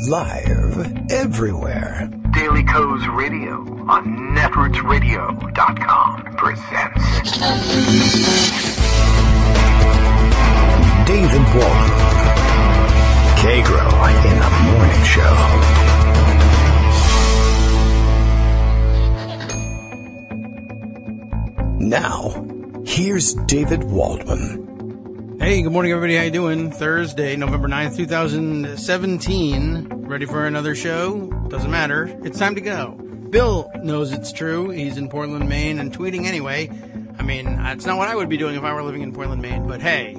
Live everywhere. Daily Co's Radio on netrootsradio.com presents David Waldron. Kagro in the Morning Show. Now, here's David Waldman. Hey, good morning, everybody. How you doing? Thursday, November 9th, 2017. Ready for another show? Doesn't matter. It's time to go. Bill knows it's true. He's in Portland, Maine, and tweeting anyway. I mean, it's not what I would be doing if I were living in Portland, Maine, but hey,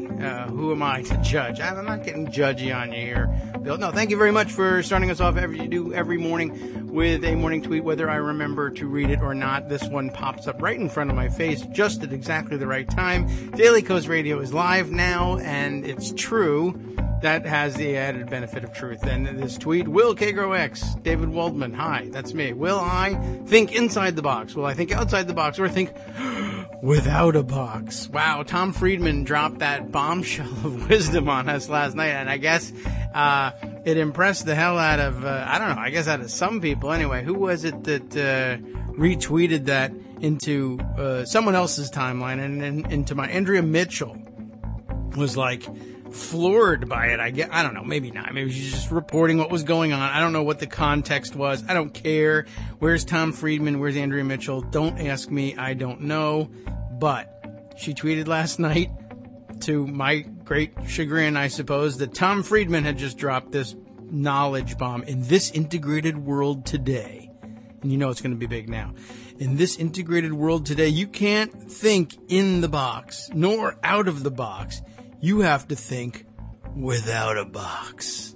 who am I to judge? I'm not getting judgy on you here, Bill. No, thank you very much for starting us off every morning with a morning tweet, whether I remember to read it or not. This one pops up right in front of my face just at exactly the right time. Daily Co's Radio is live now, and it's true. That has the added benefit of truth. And this tweet, Will Kagro X, David Waldman, hi, that's me. Will I think inside the box? Will I think outside the box? Or think without a box? Wow, Tom Friedman dropped that bombshell of wisdom on us last night, and I guess it impressed the hell out of, I don't know, I guess out of some people anyway. Who was it that retweeted that into someone else's timeline and into my Andrea Mitchell was like floored by it. I don't know, maybe not. Maybe she's just reporting what was going on. I don't know what the context was. I don't care. Where's Tom Friedman? Where's Andrea Mitchell? Don't ask me. I don't know. But she tweeted last night, to my great chagrin, I suppose, that Tom Friedman had just dropped this knowledge bomb. In this integrated world today, and you know it's going to be big now, in this integrated world today, you can't think in the box, nor out of the box. You have to think without a box.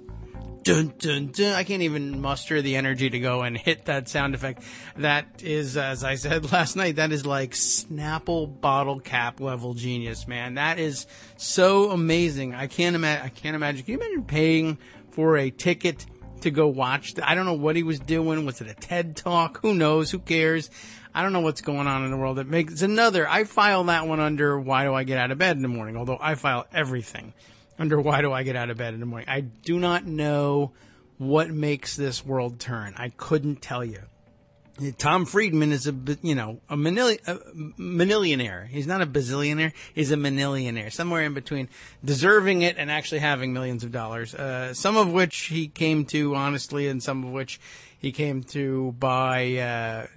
Dun, dun, dun. I can't even muster the energy to go and hit that sound effect. That is, as I said last night, that is like Snapple bottle cap level genius, man. That is so amazing. I can't imagine. Can you imagine paying for a ticket to go watch? I don't know what he was doing. Was it a TED Talk? Who knows? Who cares? I don't know what's going on in the world. I file that one under why do I get out of bed in the morning, although I file everything under why do I get out of bed in the morning. I do not know what makes this world turn. I couldn't tell you. Tom Friedman is a manillionaire. He's not a bazillionaire. He's a manillionaire, somewhere in between deserving it and actually having millions of dollars, some of which he came to honestly and some of which he came to by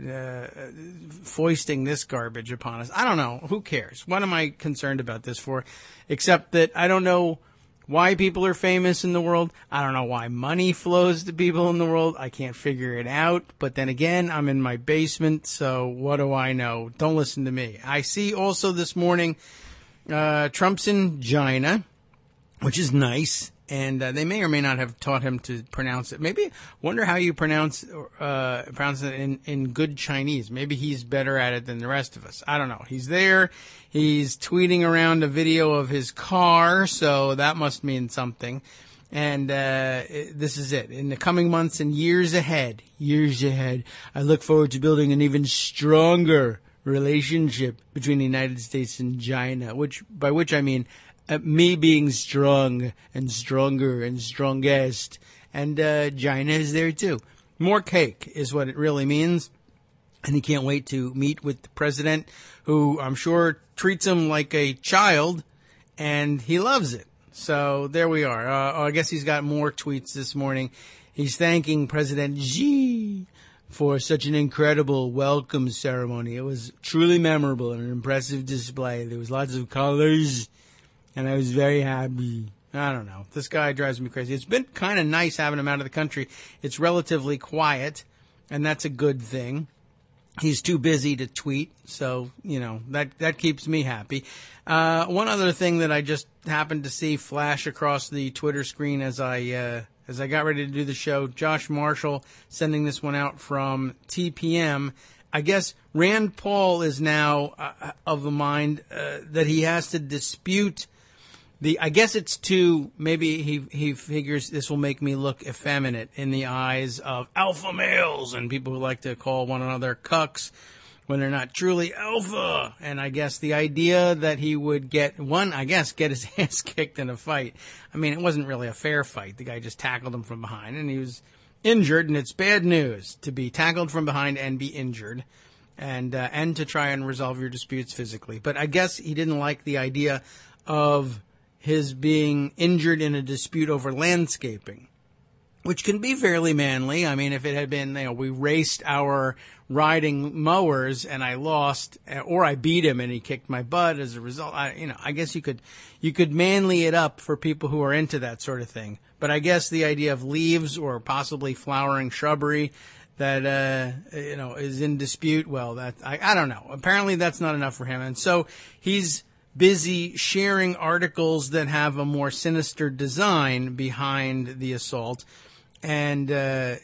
foisting this garbage upon us. I don't know. Who cares? What am I concerned about this for? Except that I don't know why people are famous in the world. I don't know why money flows to people in the world. I can't figure it out. But then again, I'm in my basement, so what do I know? Don't listen to me. I see also this morning Trump's in China, which is nice. And they may or may not have taught him to pronounce it. Maybe wonder how you pronounce it in good Chinese. Maybe he's better at it than the rest of us. I don't know. He's there. He's tweeting around a video of his car, so that must mean something. And this is it. In the coming months and years ahead, I look forward to building an even stronger relationship between the United States and China, by which I mean me being strong and stronger and strongest. And China is there too. More cake is what it really means. And he can't wait to meet with the president, who I'm sure treats him like a child, and he loves it. So there we are. I guess he's got more tweets this morning. He's thanking President Xi for such an incredible welcome ceremony. It was truly memorable and an impressive display. There was lots of colors, and I was very happy. I don't know. This guy drives me crazy. It's been kind of nice having him out of the country. It's relatively quiet, and that's a good thing. He's too busy to tweet, so, that keeps me happy. One other thing that I just happened to see flash across the Twitter screen as I got ready to do the show, Josh Marshall sending this one out from TPM. I guess Rand Paul is now of the mind that he has to dispute I guess it's maybe he figures this will make me look effeminate in the eyes of alpha males and people who like to call one another cucks when they're not truly alpha. And I guess the idea that he would get his ass kicked in a fight. I mean, it wasn't really a fair fight. The guy just tackled him from behind, and he was injured, and it's bad news to be tackled from behind and be injured, and to try and resolve your disputes physically. But I guess he didn't like the idea of his being injured in a dispute over landscaping, which can be fairly manly. I mean, if it had been, we raced our riding mowers and I lost, or I beat him and he kicked my butt as a result, I guess you could manly it up for people who are into that sort of thing. But I guess the idea of leaves or possibly flowering shrubbery that, is in dispute, well, I don't know. Apparently that's not enough for him. And so he's busy sharing articles that have a more sinister design behind the assault. And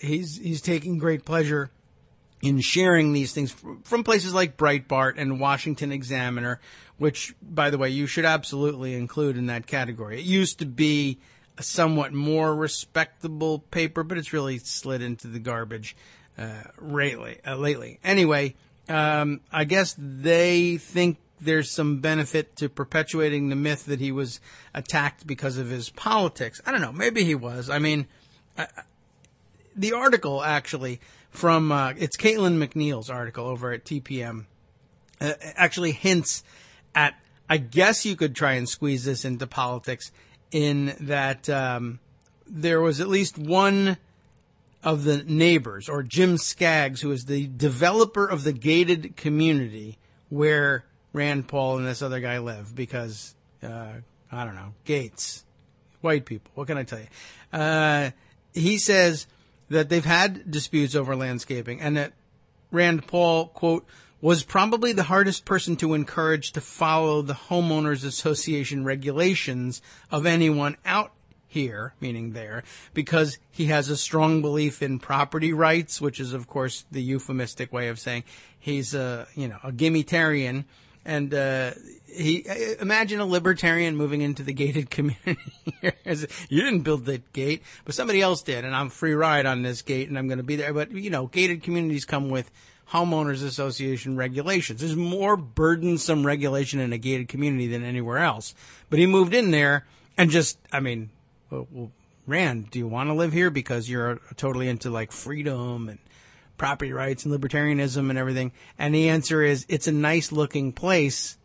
he's taking great pleasure in sharing these things from places like Breitbart and Washington Examiner, which, by the way, you should absolutely include in that category. It used to be a somewhat more respectable paper, but it's really slid into the garbage lately. Anyway, I guess they think there's some benefit to perpetuating the myth that he was attacked because of his politics. I don't know. Maybe he was. I mean, the article actually from it's Caitlin McNeil's article over at TPM actually hints at, I guess you could try and squeeze this into politics, in that there was at least one of the neighbors, or Jim Skaggs, who is the developer of the gated community where Rand Paul and this other guy live, because I don't know, gates, white people, what can I tell you? He says that they've had disputes over landscaping, and that Rand Paul, quote, was probably the hardest person to encourage to follow the homeowners association regulations of anyone out here, meaning there, because he has a strong belief in property rights, which is, of course, the euphemistic way of saying he's a gimmitarian. And imagine a libertarian moving into the gated community. You didn't build that gate, but somebody else did, and I'm free ride on this gate, and I'm going to be there. But, gated communities come with homeowners association regulations. There's more burdensome regulation in a gated community than anywhere else. But he moved in there and well, Rand, do you want to live here because you're totally into like freedom and property rights and libertarianism and everything? And the answer is, it's a nice looking place.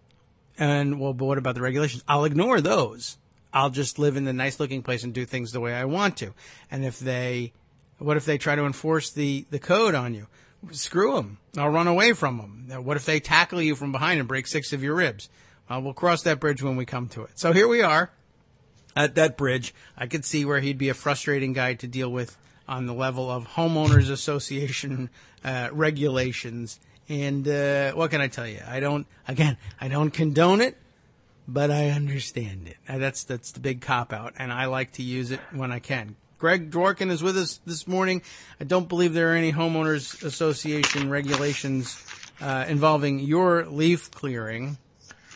And well, but what about the regulations? I'll ignore those. I'll just live in the nice looking place and do things the way I want to. And what if they try to enforce the code on you? Screw them. I'll run away from them. Now, what if they tackle you from behind and break 6 of your ribs? We'll cross that bridge when we come to it. So here we are at that bridge. I could see where he'd be a frustrating guy to deal with on the level of homeowners association regulations. And what can I tell you? I don't condone it, but I understand it. That's the big cop-out, and I like to use it when I can. Greg Dworkin is with us this morning. I don't believe there are any homeowners association regulations involving your leaf clearing.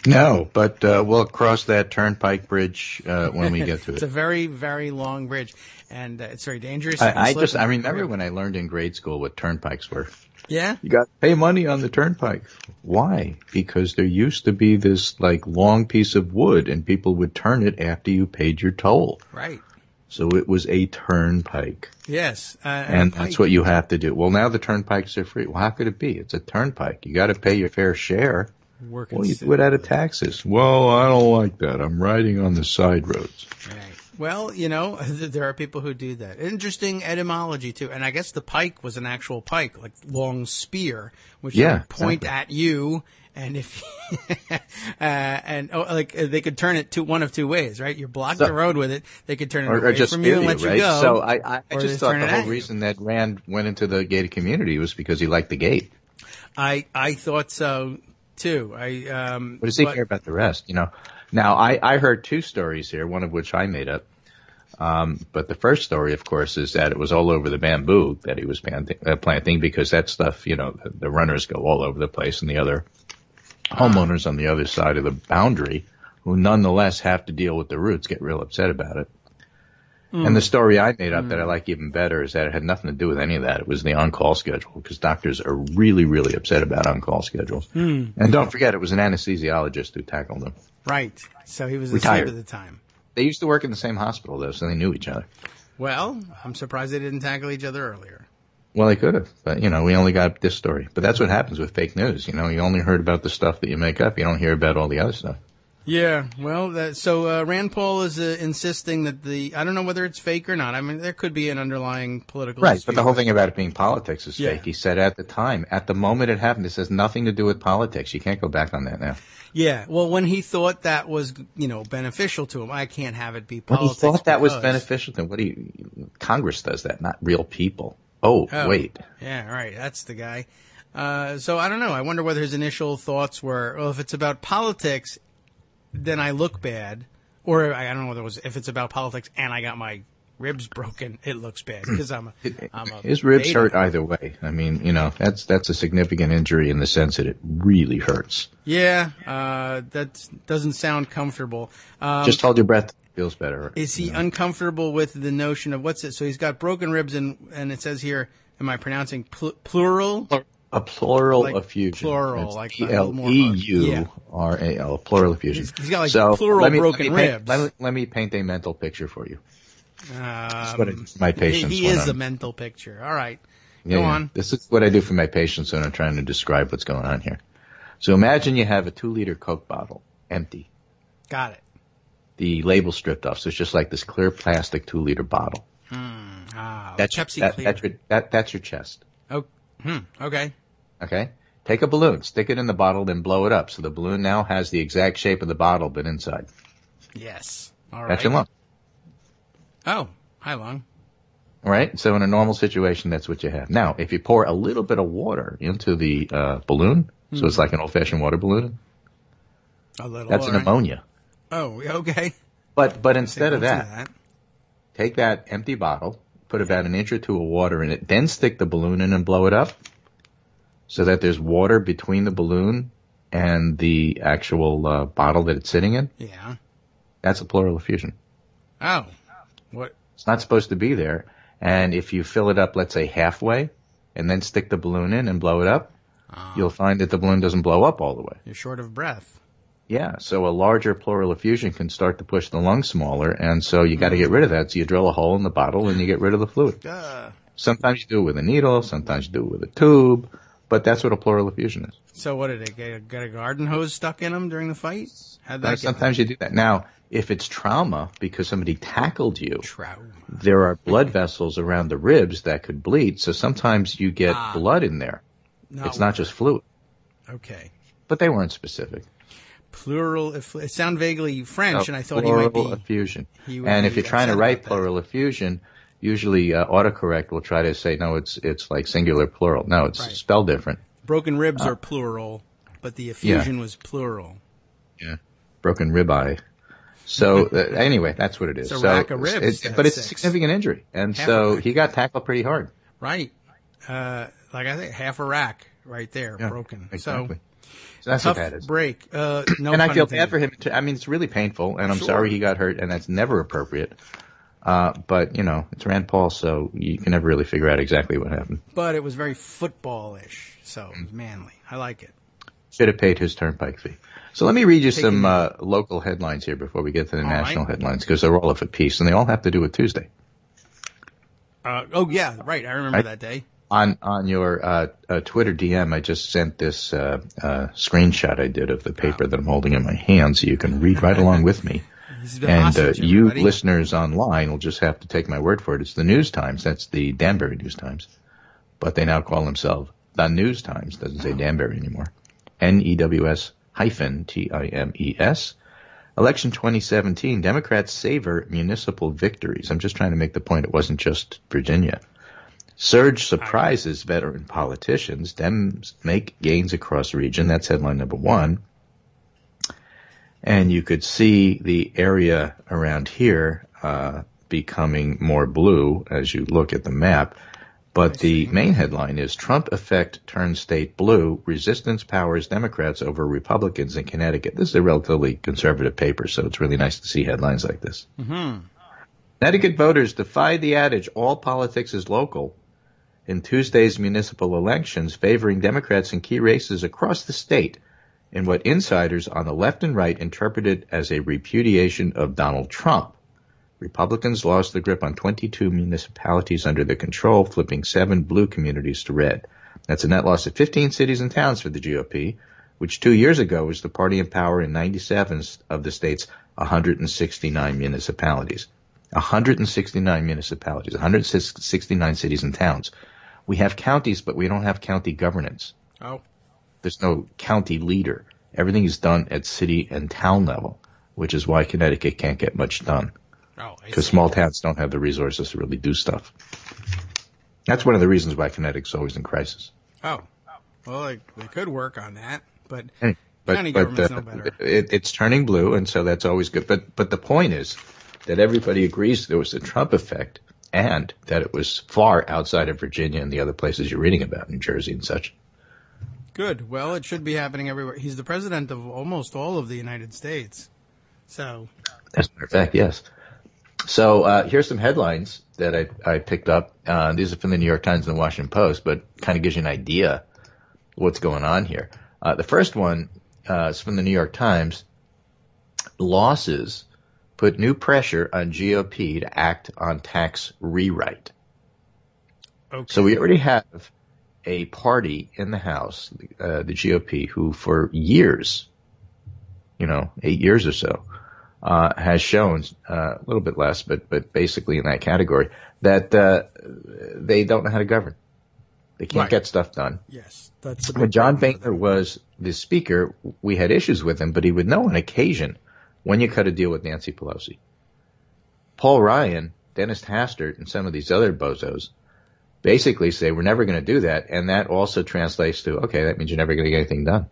No, but we'll cross that turnpike bridge when we get to it. It's a very, very long bridge, and it's very dangerous. I remember when I learned in grade school what turnpikes were. Yeah? You got to pay money on the turnpike. Why? Because there used to be this long piece of wood, and people would turn it after you paid your toll. Right. So it was a turnpike. Yes. And that's what you have to do. Well, now the turnpikes are free. Well, how could it be? It's a turnpike. You got to pay your fair share. Well, you do it out of taxes. Well, I don't like that. I'm riding on the side roads. Right. Well, there are people who do that. Interesting etymology, too. And I guess the pike was an actual pike, like long spear, which would point at you. And if they could turn it one of two ways, right? You block the road with it, they could turn it away from you and let you go. So I just thought the whole reason that Rand went into the gated community was because he liked the gate. I thought so too. What does he care about the rest? Now I heard 2 stories here, one of which I made up. But the first story, of course, is that it was all over the bamboo that he was planting, because that stuff, the runners go all over the place, and the other homeowners on the other side of the boundary, who nonetheless have to deal with the roots, get real upset about it. And the story I made up that I like even better is that it had nothing to do with any of that. It was the on-call schedule, because doctors are really, really upset about on-call schedules. And don't forget, it was an anesthesiologist who tackled them. Right. So he was Retired. asleep at the time. They used to work in the same hospital, though, so they knew each other. Well, I'm surprised they didn't tackle each other earlier. Well, they could have, but, we only got this story. But that's what happens with fake news. You only heard about the stuff that you make up. You don't hear about all the other stuff. Yeah, well, so Rand Paul is insisting that I don't know whether it's fake or not. I mean, there could be an underlying political Right, dispute. but the whole thing about it being politics is Yeah. fake. He said at the moment it happened, it has nothing to do with politics. You can't go back on that now. Yeah, well, when he thought that was, beneficial to him, I can't have it be When politics. he thought that was because- beneficial to him, Congress does that, not real people. Oh, wait. Yeah, right, that's the guy. So I don't know. I wonder whether his initial thoughts were, well, if it's about politics, then I look bad. Or I don't know whether it was, if it's about politics and I got my ribs broken, it looks bad because I'm a His ribs beta. hurt either way. I mean, that's a significant injury in the sense that it really hurts. Yeah, that doesn't sound comfortable. Just hold your breath. Feels better. Is he uncomfortable with the notion of what's it? So he's got broken ribs and it says here, am I pronouncing plural? A pleural Like effusion. plural, It's like a little more hard. P-L-E-U-R-A-L, pleural effusion. He's got like So plural broken paint- ribs. Let me paint a mental picture for you. That's what I do for my patients. He when is I'm- a mental picture. All right. Yeah, Go yeah. on. This is what I do for my patients when I'm trying to describe what's going on here. So imagine you have a 2-liter Coke bottle, empty. Got it. The label stripped off, so it's just like this clear plastic 2-liter bottle. That's Pepsi Clear. That's your chest. Oh, okay. Okay? Take a balloon, stick it in the bottle, then blow it up. So the balloon now has the exact shape of the bottle, but inside. Yes. All right. That's your lung. Oh, hi, lung. All right? So in a normal situation, that's what you have. Now, if you pour a little bit of water into the balloon, so it's like an old-fashioned water balloon, A little. that's all an right. ammonia. Oh, okay. But instead of Don't do that, take that empty bottle, put about an inch or two of water in it, then stick the balloon in and blow it up so that there's water between the balloon and the actual bottle that it's sitting in. Yeah. That's a pleural effusion. Oh. What? It's not supposed to be there. And if you fill it up, let's say halfway, and then stick the balloon in and blow it up, you'll find that the balloon doesn't blow up all the way. You're short of breath. Yeah, so a larger pleural effusion can start to push the lung smaller, and so you got to get rid of that. So you drill a hole in the bottle and you get rid of the fluid. Sometimes you do it with a needle, sometimes you do it with a tube, but that's what a pleural effusion is. So what did they get a garden hose stuck in him during the fight? How'd that Sometimes you do that. Now, if it's trauma because somebody tackled you, Trauma. there are blood vessels around the ribs that could bleed, so sometimes you get blood in there. It's not just fluid. Okay. But they weren't specific. Plural. It sounded vaguely French, and I thought he might be. Pleural effusion. he would And be if you're trying to upset write about that. pleural effusion, usually autocorrect will try to say, no, it's like singular plural. No, it's Right. spelled different. Broken ribs are plural, but the effusion was plural. Yeah. Broken ribeye. So anyway, that's what it is. It's a so rack of ribs, but it's a that's six. significant injury. And Half a so rack. he got tackled pretty hard. Right. Like I think half a rack right there, Yeah, broken. exactly. So So that's tough what that is. break. No And I pun feel intended. bad for him. I mean, it's really painful, and I'm Sure. sorry he got hurt, and that's never appropriate. But, it's Rand Paul, so you can never really figure out exactly what happened. But it was very football-ish, so it was manly. I like it. Should have paid his turnpike fee. So let me read you Taking some local headlines here before we get to the All national right. headlines, because they're all of a piece, and they all have to do with Tuesday. Oh yeah, right. I remember that day. On your Twitter DM, I just sent this screenshot I did of the paper that I'm holding in my hand, so you can read right along with me. He's been And hostage, you everybody. listeners online will just have to take my word for it. It's the News Times. That's the Danbury News Times. But they now call themselves the News Times. Doesn't say Danbury anymore. NEWS-TIMES. Election 2017. Democrats savor municipal victories. I'm just trying to make the point it wasn't just Virginia. Surge surprises veteran politicians. Dems make gains across region. That's headline number 1. And you could see the area around here becoming more blue as you look at the map. But the main headline is Trump effect turns state blue. Resistance powers Democrats over Republicans in Connecticut. This is a relatively conservative paper, so it's really nice to see headlines like this. Mm-hmm. Connecticut voters defied the adage, all politics is local, in Tuesday's municipal elections, favoring Democrats in key races across the state in what insiders on the left and right interpreted as a repudiation of Donald Trump. Republicans lost the grip on 22 municipalities under their control, flipping 7 blue communities to red. That's a net loss of 15 cities and towns for the GOP, which 2 years ago was the party in power in 97 of the state's 169 municipalities. 169 municipalities, 169 cities and towns. We have counties, but we don't have county governance. Oh. There's no county leader. Everything is done at city and town level, which is why Connecticut can't get much done. Oh, because small towns don't have the resources to really do stuff. That's one of the reasons why Connecticut's always in crisis. Oh. Well, they could work on that, but But, county government's no better. It's turning blue, and so that's always good. But the point is that everybody agrees there was a Trump effect and that it was far outside of Virginia and the other places you're reading about, New Jersey and such. Good. Well, it should be happening everywhere. He's the president of almost all of the United States. So. As a matter of fact, yes. So here's some headlines that I picked up. These are from the New York Times and the Washington Post, but kind of gives you an idea what's going on here. The first one is from the New York Times. Losses put new pressure on GOP to act on tax rewrite. Okay. So we already have a party in the House, the GOP, who for years, 8 years or so, has shown a little bit less, but basically in that category, that they don't know how to govern. They can't get stuff done. Yes, that's when John Boehner was the speaker, we had issues with him, but he would know on occasion when you cut a deal with Nancy Pelosi. Paul Ryan, Dennis Hastert, and some of these other bozos basically say we're never going to do that, and that also translates to, okay, that means you're never going to get anything done.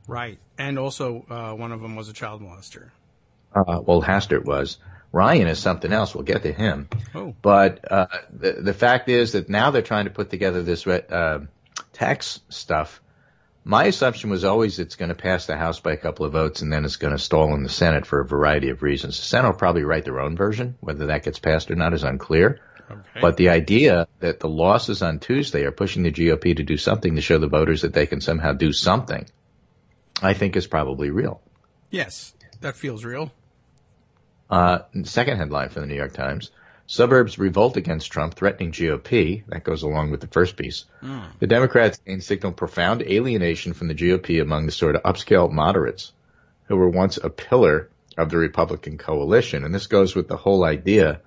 Right, and also one of them was a child molester. Well, Hastert was. Ryan is something else. We'll get to him. Oh. But the fact is that now they're trying to put together this tax stuff. My assumption was always it's going to pass the House by a couple of votes, and then it's going to stall in the Senate for a variety of reasons. The Senate will probably write their own version. Whether that gets passed or not is unclear. Okay. But the idea that the losses on Tuesday are pushing the GOP to do something to show the voters that they can somehow do something, I think is probably real. Yes, that feels real. Second headline from the New York Times. Suburbs revolt against Trump, threatening GOP. That goes along with the first piece. The Democrats signaled profound alienation from the GOP among the sort of upscale moderates who were once a pillar of the Republican coalition. And this goes with the whole idea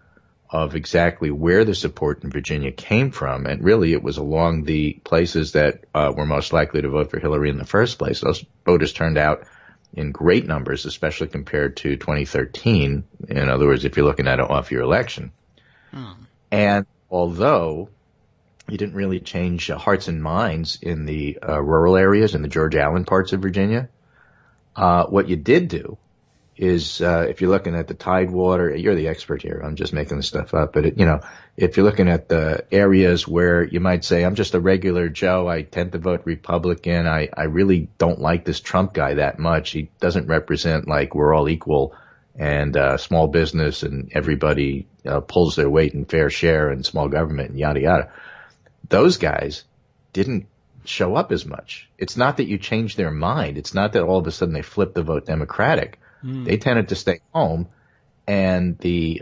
of exactly where the support in Virginia came from. And really, it was along the places that were most likely to vote for Hillary in the first place. Those voters turned out in great numbers, especially compared to 2013. In other words, if you're looking at an off-year election. And although you didn't really change hearts and minds in the rural areas in the George Allen parts of Virginia, what you did do is, if you're looking at the Tidewater, you're the expert here. I'm just making this stuff up. But, if you're looking at the areas where you might say, I'm just a regular Joe, I tend to vote Republican. I really don't like this Trump guy that much. He doesn't represent like we're all equal and small business and everybody pulls their weight and fair share and small government and yada, yada. Those guys didn't show up as much. It's not that you change their mind. It's not that all of a sudden they flip the vote Democratic. They tended to stay home, and the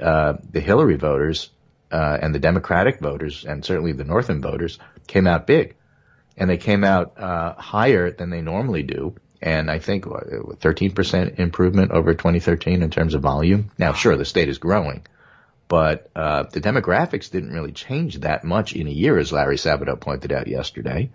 Hillary voters and the Democratic voters, and certainly the Northern voters, came out big, and they came out higher than they normally do. And I think 13% improvement over 2013 in terms of volume. Now, sure, the state is growing, but the demographics didn't really change that much in a year, as Larry Sabato pointed out yesterday.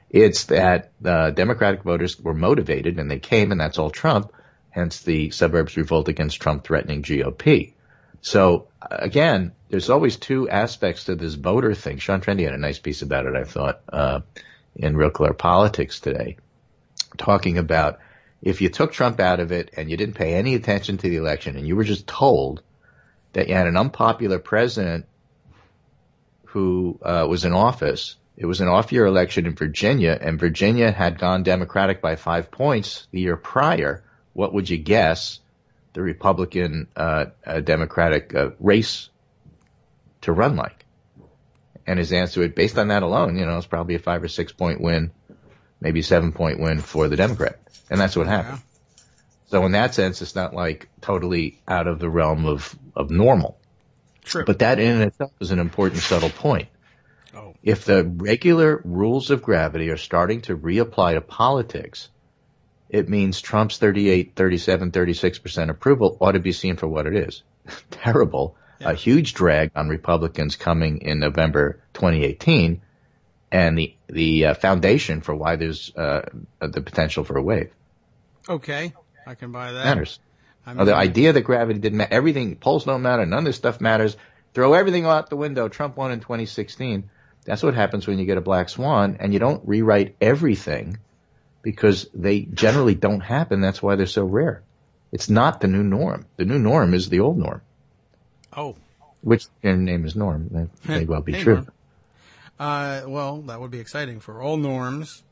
It's that Democratic voters were motivated, and they came, and that's all Trump. Hence the suburbs revolt against Trump threatening GOP. So, again, there's always two aspects to this voter thing. Sean Trendy had a nice piece about it, I thought, in Real Clear Politics today, talking about if you took Trump out of it and you didn't pay any attention to the election and you were just told that you had an unpopular president who was in office, it was an off-year election in Virginia, and Virginia had gone Democratic by 5 points the year prior, what would you guess the Republican Democratic race to run like? And his answer, based on that alone, it's probably a 5 or 6 point win, maybe 7-point win for the Democrat. And that's what happened. So in that sense, it's not like totally out of the realm of normal. True. But that in itself is an important subtle point. Oh. If the regular rules of gravity are starting to reapply to politics, it means Trump's 38, 37, 36% approval ought to be seen for what it is. Terrible. Yeah. A huge drag on Republicans coming in November 2018, and the foundation for why there's the potential for a wave. Okay, I can buy that. Matters. The idea that gravity didn't matter, everything, polls don't matter, none of this stuff matters, throw everything out the window, Trump won in 2016. That's what happens when you get a black swan, and you don't rewrite everything because they generally don't happen. That's why they're so rare. It's not the new norm. The new norm is the old norm. Oh. Which their name is Norm. That may well be true. Well, that would be exciting for all norms.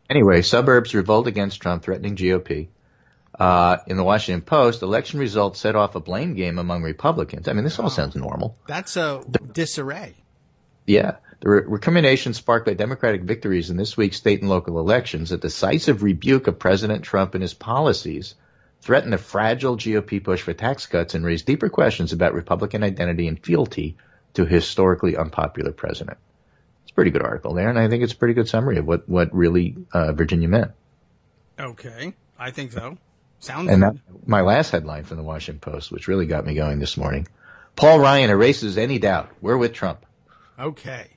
Anyway, suburbs revolt against Trump, threatening GOP. In the Washington Post, election results set off a blame game among Republicans. I mean, this all sounds normal. That's a disarray. Yeah. The recrimination sparked by Democratic victories in this week's state and local elections, a decisive rebuke of President Trump and his policies, threatened the fragile GOP push for tax cuts and raised deeper questions about Republican identity and fealty to a historically unpopular president. It's a pretty good article there, and I think it's a pretty good summary of what really Virginia meant. Okay. I think so. Sounds and good. My last headline from the Washington Post, which really got me going this morning, Paul Ryan erases any doubt. We're with Trump. Okay.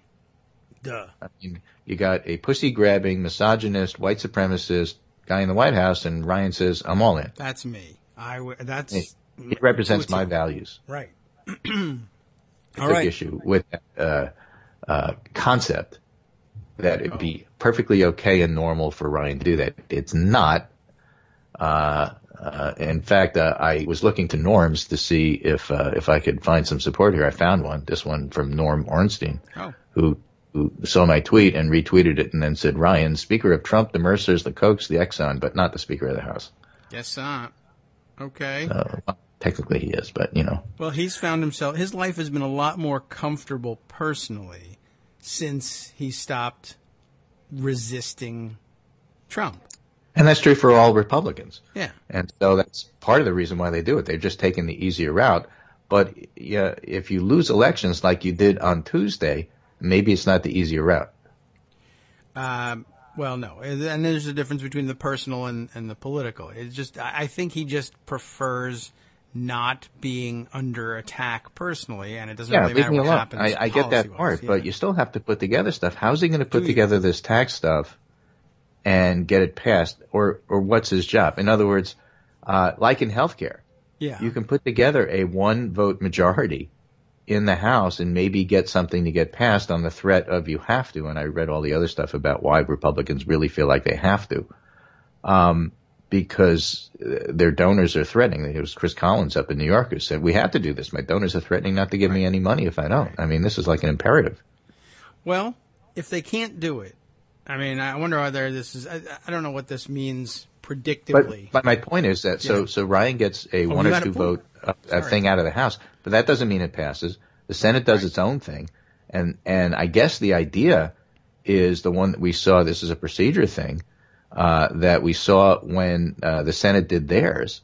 Duh. I mean, you got a pussy-grabbing, misogynist, white supremacist guy in the White House, and Ryan says, I'm all in. That's me. He represents my values. Right. All right. Issue with that concept that it'd be perfectly okay and normal for Ryan to do that. It's not. In fact, I was looking to norms to see if I could find some support here. I found one. This one from Norm Ornstein, who saw my tweet and retweeted it and then said, Ryan, Speaker of Trump, the Mercers, the Kochs, the Exxon, but not the Speaker of the House. Yes, okay. Technically he is, but Well, he's found himself, his life has been a lot more comfortable personally since he stopped resisting Trump. And that's true for all Republicans. Yeah. And so that's part of the reason why they do it. They're just taking the easier route. But yeah, if you lose elections like you did on Tuesday, maybe it's not the easier route. Well, no. And there's a difference between the personal and the political. It's just, I think he just prefers not being under attack personally, and it doesn't really matter what happens. I get that part, but you still have to put together stuff. How's he going to put together this tax stuff and get it passed, or what's his job? In other words, like in healthcare, you can put together a 1-vote majority in the House and maybe get something to get passed on the threat of you have to. And I read all the other stuff about why Republicans really feel like they have to, because their donors are threatening. It was Chris Collins up in New York who said, we have to do this. My donors are threatening not to give me any money if I don't. I mean, this is like an imperative. Well, if they can't do it, I mean, I wonder whether this is, I don't know what this means predictably. But my point is that, so Ryan gets a 1 or 2 vote thing out of the House, but that doesn't mean it passes. The Senate does its own thing. And I guess the idea is the one that we saw, this is a procedure thing, that we saw when the Senate did theirs,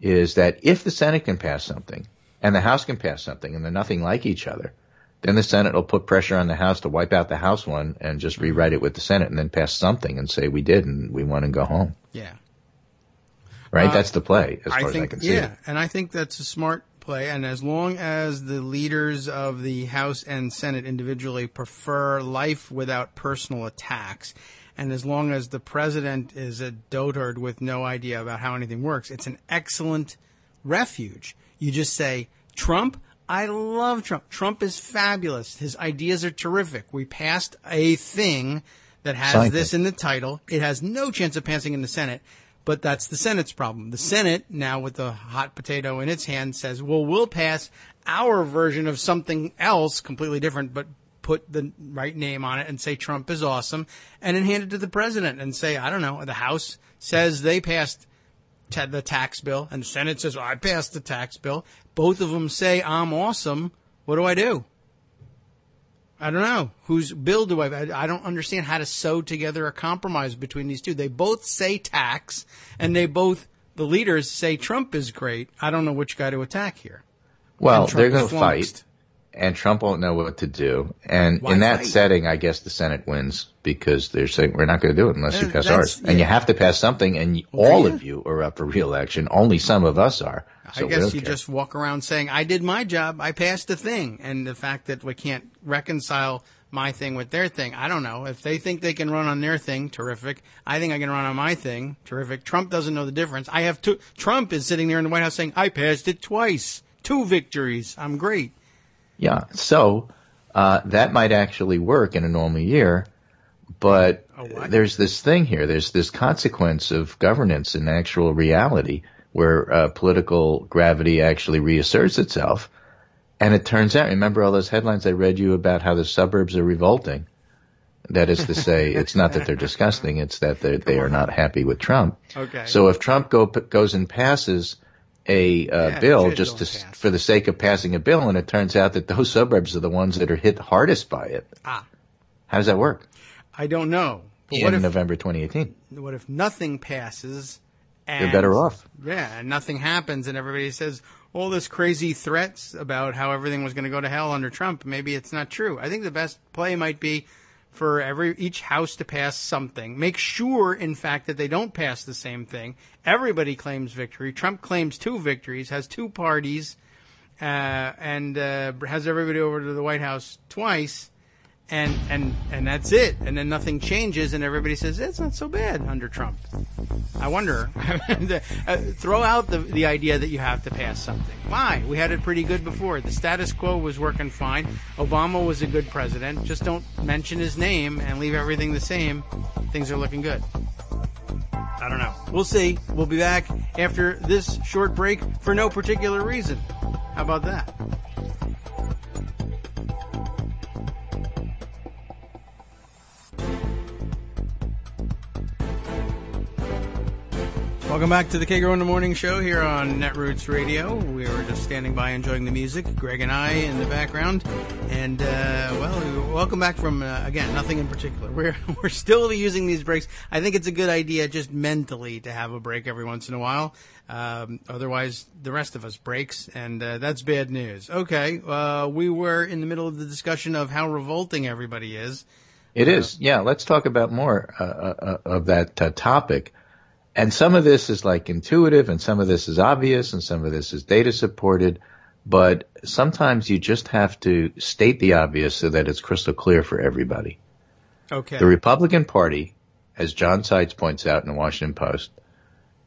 is that if the Senate can pass something and the House can pass something and they're nothing like each other, then the Senate will put pressure on the House to wipe out the House one and just rewrite it with the Senate and then pass something and say we did and we won and go home. Yeah. Right? That's the play as far as I can see. Yeah, and I think that's a smart play. And as long as the leaders of the House and Senate individually prefer life without personal attacks, and as long as the president is a dotard with no idea about how anything works, it's an excellent refuge. You just say, Trump, I love Trump. Trump is fabulous. His ideas are terrific. We passed a thing that has this in the title. It has no chance of passing in the Senate, but that's the Senate's problem. The Senate, now with the hot potato in its hand, says, well, we'll pass our version of something else completely different, but put the right name on it and say Trump is awesome, and then hand it to the president and say, I don't know, the House says they passed the tax bill, and the Senate says, well, I passed the tax bill. Both of them say, I'm awesome. What do I do? I don't know. Whose bill do I don't understand how to sew together a compromise between these two. They both say tax, and the leaders say Trump is great. I don't know which guy to attack here. Well, they're going to fight, and Trump won't know what to do. And in that setting, I guess the Senate wins because they're saying we're not going to do it unless you pass ours. Yeah. And you have to pass something, and all of you are up for re-election. Only some of us are. So I guess you just walk around saying, I did my job, I passed a thing. And the fact that we can't reconcile my thing with their thing, I don't know. If they think they can run on their thing, terrific. I think I can run on my thing, terrific. Trump doesn't know the difference. Trump is sitting there in the White House saying, I passed it twice. 2 victories. I'm great. Yeah, so that might actually work in a normal year. But there's this thing here. There's this consequence of governance in actual reality where political gravity actually reasserts itself. And it turns out, remember all those headlines I read you about how the suburbs are revolting? That is to say, it's not that they're disgusting, it's that they are not happy with Trump. Okay. So if Trump goes and passes a bill for the sake of passing a bill, and it turns out that those suburbs are the ones that are hit hardest by it. How does that work? I don't know. But in November 2018. What if nothing passes? And, they're better off. Yeah, and nothing happens, and everybody says all this crazy threats about how everything was going to go to hell under Trump. Maybe it's not true. I think the best play might be for each house to pass something. Make sure, in fact, that they don't pass the same thing. Everybody claims victory. Trump claims 2 victories, has 2 parties, and has everybody over to the White House twice. And that's it. And then nothing changes, and everybody says, it's not so bad under Trump. I wonder. Throw out the idea that you have to pass something. Why? We had it pretty good before. The status quo was working fine. Obama was a good president. Just don't mention his name and leave everything the same. Things are looking good. I don't know. We'll see. We'll be back after this short break for no particular reason. How about that? Welcome back to the Kagro in the Morning Show here on Netroots Radio. We were just standing by enjoying the music, Greg and I in the background. And, welcome back from, again, nothing in particular. We're still using these breaks. I think it's a good idea just mentally to have a break every once in a while. Otherwise, the rest of us breaks, and that's bad news. Okay, we were in the middle of the discussion of how revolting everybody is. It is. Yeah, let's talk about more of that topic. And some of this is like intuitive, and some of this is obvious, and some of this is data supported. But sometimes you just have to state the obvious so that it's crystal clear for everybody. Okay. The Republican Party, as John Seitz points out in the Washington Post,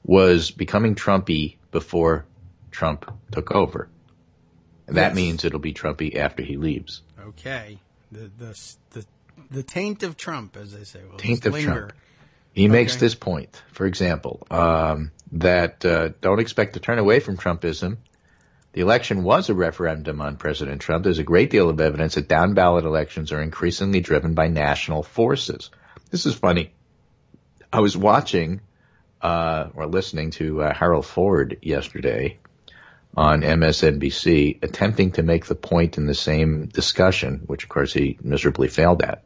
was becoming Trumpy before Trump took over. And that means it'll be Trumpy after he leaves. Okay. The taint of Trump, as they say. Will taint of Trump. He makes this point, for example, that don't expect to turn away from Trumpism. The election was a referendum on President Trump. There's a great deal of evidence that down-ballot elections are increasingly driven by national forces. This is funny. I was watching or listening to Harold Ford yesterday on MSNBC attempting to make the point in the same discussion, which, of course, he miserably failed at,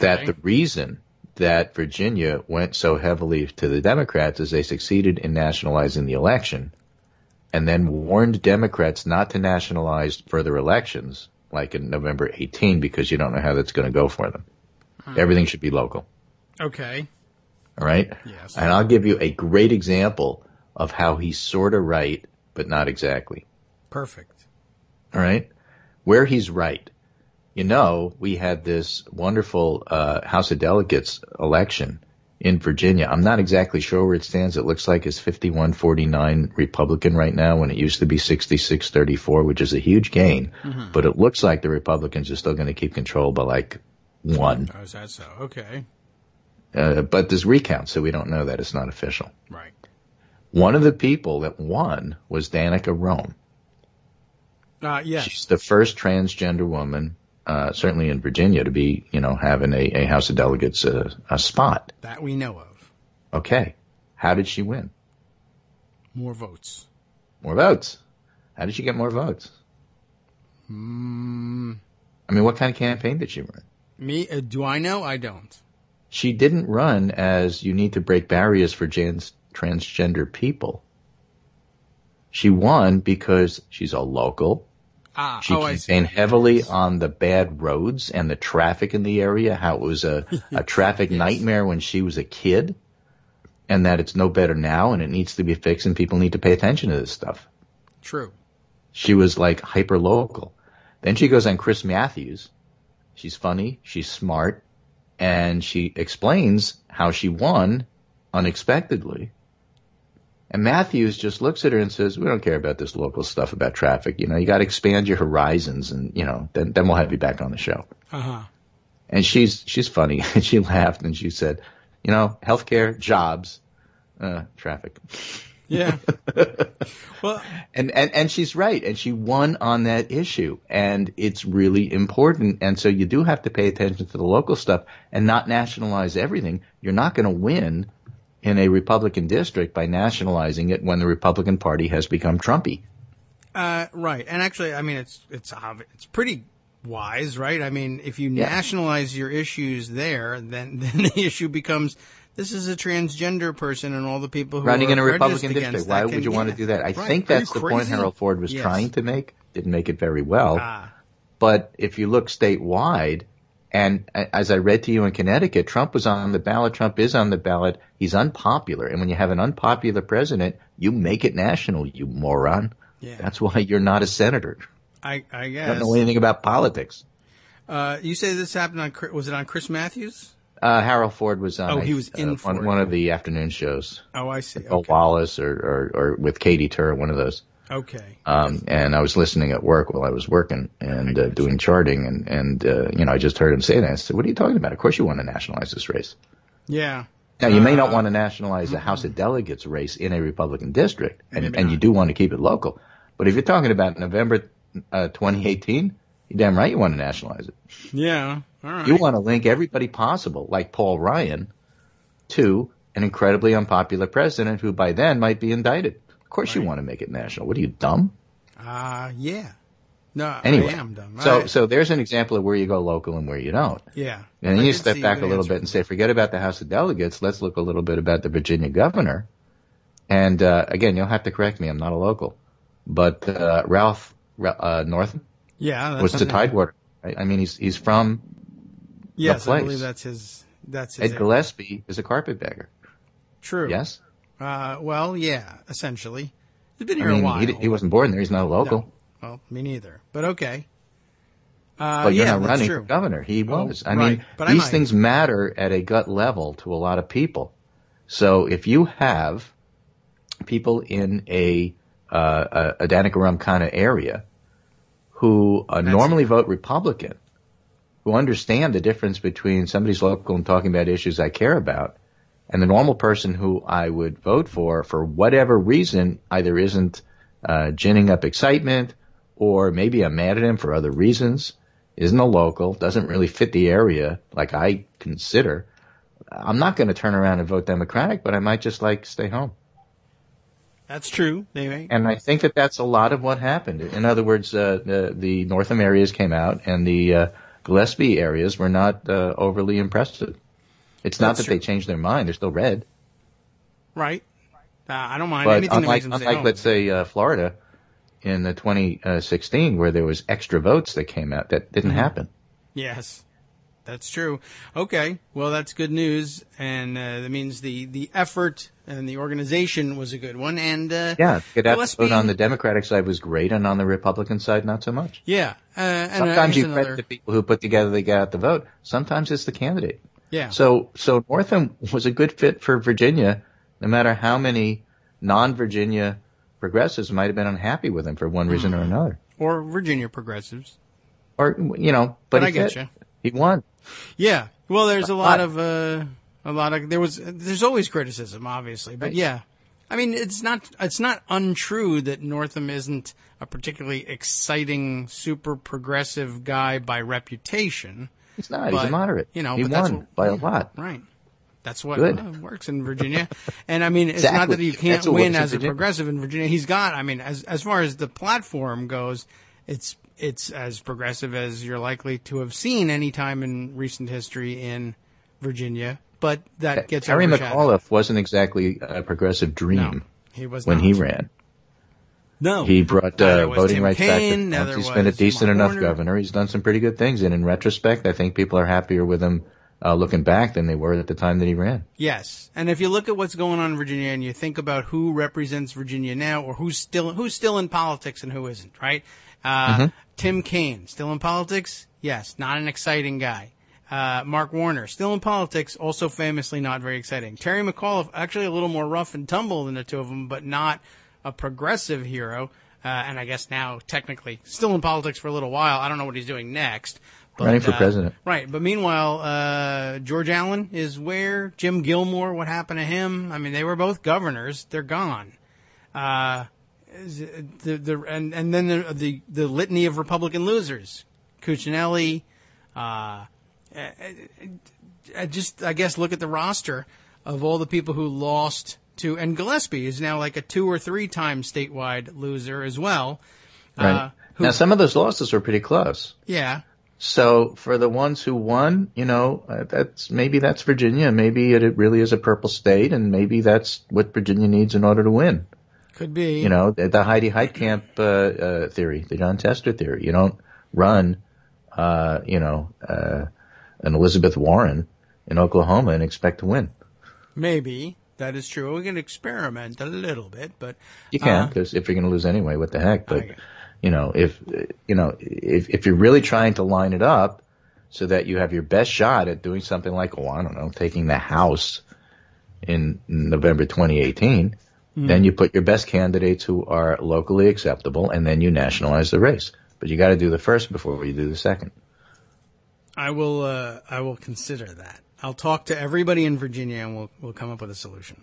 that the reason that Virginia went so heavily to the Democrats is they succeeded in nationalizing the election and then warned Democrats not to nationalize further elections, like in November 18, because you don't know how that's going to go for them. Everything should be local. Okay. All right? Yes. And I'll give you a great example of how he's sort of right, but not exactly. Perfect. All right? Where he's right. You know, we had this wonderful House of Delegates election in Virginia. I'm not exactly sure where it stands. It looks like it's 51-49 Republican right now when it used to be 66-34, which is a huge gain. Mm-hmm. But it looks like the Republicans are still going to keep control by like 1. Oh, is that so? Okay. But there's recounts, so we don't know that. It's not official. Right. One of the people that won was Danica Rome. Yes. She's the first transgender woman certainly in Virginia, to be, having a House of Delegates a spot. That we know of. Okay. How did she win? More votes. More votes. How did she get more votes? I mean, mean, what kind of campaign did she run? Me? Do I know? I don't. She didn't run as you need to break barriers for transgender people. She won because she's a local. She campaigned heavily on the bad roads and the traffic in the area, how it was a traffic nightmare when she was a kid, and that it's no better now and it needs to be fixed and people need to pay attention to this stuff. True. She was like hyper local. Then she goes on Chris Matthews. She's funny, she's smart, and she explains how she won unexpectedly. And Matthews just looks at her and says, we don't care about this local stuff about traffic. You know, you got to expand your horizons and, you know, then we'll have you back on the show. Uh-huh. And she's funny. And she laughed and she said, you know, healthcare, jobs, traffic. Yeah. Well, and she's right. And she won on that issue. And it's really important. And so you do have to pay attention to the local stuff and not nationalize everything. You're not going to win in a Republican district by nationalizing it when the Republican Party has become Trumpy. Right. And actually, I mean, it's pretty wise, right? I mean, if you nationalize your issues there, then the issue becomes, this is a transgender person and all the people who running are in a Republican district. Why would you want to do that? I think that's the point Harold Ford was trying to make. Didn't make it very well. But if you look statewide, and as I read to you in Connecticut, Trump was on the ballot. Trump is on the ballot. He's unpopular. And when you have an unpopular president, you make it national, you moron. Yeah. That's why you're not a senator. I guess. I don't know anything about politics. You say this happened was it on Chris Matthews? Harold Ford was on he was in one of the afternoon shows. Oh, I see. Bill Wallace or with Katie Tur, one of those. Okay. And I was listening at work while I was working and doing charting, and you know, I just heard him say that. I said, "What are you talking about? Of course you want to nationalize this race." Yeah. Now, you may not want to nationalize the House of Delegates race in a Republican district, and you do want to keep it local. But if you're talking about November 2018, you're damn right you want to nationalize it. Yeah. All right. You want to link everybody possible, like Paul Ryan, to an incredibly unpopular president who by then might be indicted. Of course you want to make it national. What are you, dumb? Yeah. No, anyway, I am dumb. So there's an example of where you go local and where you don't. Yeah. And then you step back a little bit and say, forget about the House of Delegates. Let's look a little bit about the Virginia governor. And again, you'll have to correct me. I'm not a local. But Ralph Northam was the Tidewater. Right? I mean, he's from the place. I believe that's his Ed Gillespie is a carpetbagger. True. Yes? Well, yeah, essentially. He's been here a while. He wasn't born there. He's not a local. No. Well, me neither. But okay. But you're not running for governor. He was. I mean, these things matter at a gut level to a lot of people. So if you have people in a Danica kind of area who normally vote Republican, who understand the difference between somebody's local and talking about issues I care about, and the normal person who I would vote for whatever reason, either isn't ginning up excitement, or maybe I'm mad at him for other reasons, isn't a local, doesn't really fit the area like I consider, I'm not going to turn around and vote Democratic, but I might just stay home. That's true. And I think that's a lot of what happened. In other words, the Northam areas came out, and the Gillespie areas were not overly impressive. It's not that they changed their mind; they're still red. Right. I don't mind but anything that makes them stay home. Let's say Florida in the 2016, where there was extra votes that came out, that didn't happen. Yes. That's true. Okay. Well, that's good news. And that means the effort and the organization was a good one. And get out vote on the Democratic side was great, and on the Republican side, not so much. Yeah. Sometimes you credit the people who put together they get out the vote. Sometimes it's the candidate. Yeah. So Northam was a good fit for Virginia, no matter how many non-Virginia progressives might have been unhappy with him for one reason or another. Or Virginia progressives. Or, but I get you. He won. Yeah. Well, there's there's always criticism, obviously, but yeah. I mean, it's not untrue that Northam isn't a particularly exciting, super progressive guy by reputation. He's not. He's a moderate. He won by a lot. Right. That's what works in Virginia. And I mean, it's not that you can't win as a progressive in Virginia. He's got, I mean, as far as the platform goes, it's it's as progressive as you're likely to have seen any time in recent history in Virginia. But that gets Terry overshadowed. McAuliffe wasn't exactly a progressive dream No, he was when not. he ran. No. He brought Neither was voting Tim rights Kaine, back to neither He's been a was decent Mark enough Warner. governor. He's done some pretty good things. And in retrospect, I think people are happier with him looking back than they were at the time that he ran. Yes, and if you look at what's going on in Virginia and you think about who represents Virginia now, or who's still in politics and who isn't, right? Tim Kaine, still in politics? Yes, not an exciting guy. Mark Warner, still in politics, also famously not very exciting. Terry McAuliffe, actually a little more rough and tumble than the two of them, but not a progressive hero. And I guess now technically still in politics for a little while. I don't know what he's doing next. But, Running for president. Right. But meanwhile, George Allen is where? Jim Gilmore, what happened to him? I mean, they were both governors. They're gone. And then the litany of Republican losers. Cuccinelli. I guess look at the roster of all the people who lost to, and Gillespie is now like a 2 or 3 time statewide loser as well. Right. Now, some of those losses were pretty close. Yeah. So for the ones who won, that's Virginia. Maybe it really is a purple state, and maybe that's what Virginia needs in order to win. Could be. The Heidi Heitkamp theory, the John Tester theory. You don't run, an Elizabeth Warren in Oklahoma and expect to win. Maybe that is true. We can experiment a little bit, but you can, because if you're going to lose anyway, what the heck? But if you're really trying to line it up so that you have your best shot at doing something like, taking the House in November 2018, then you put your best candidates who are locally acceptable, and then you nationalize the race. But you got to do the first before you do the second. I will consider that. I'll talk to everybody in Virginia, and we'll come up with a solution.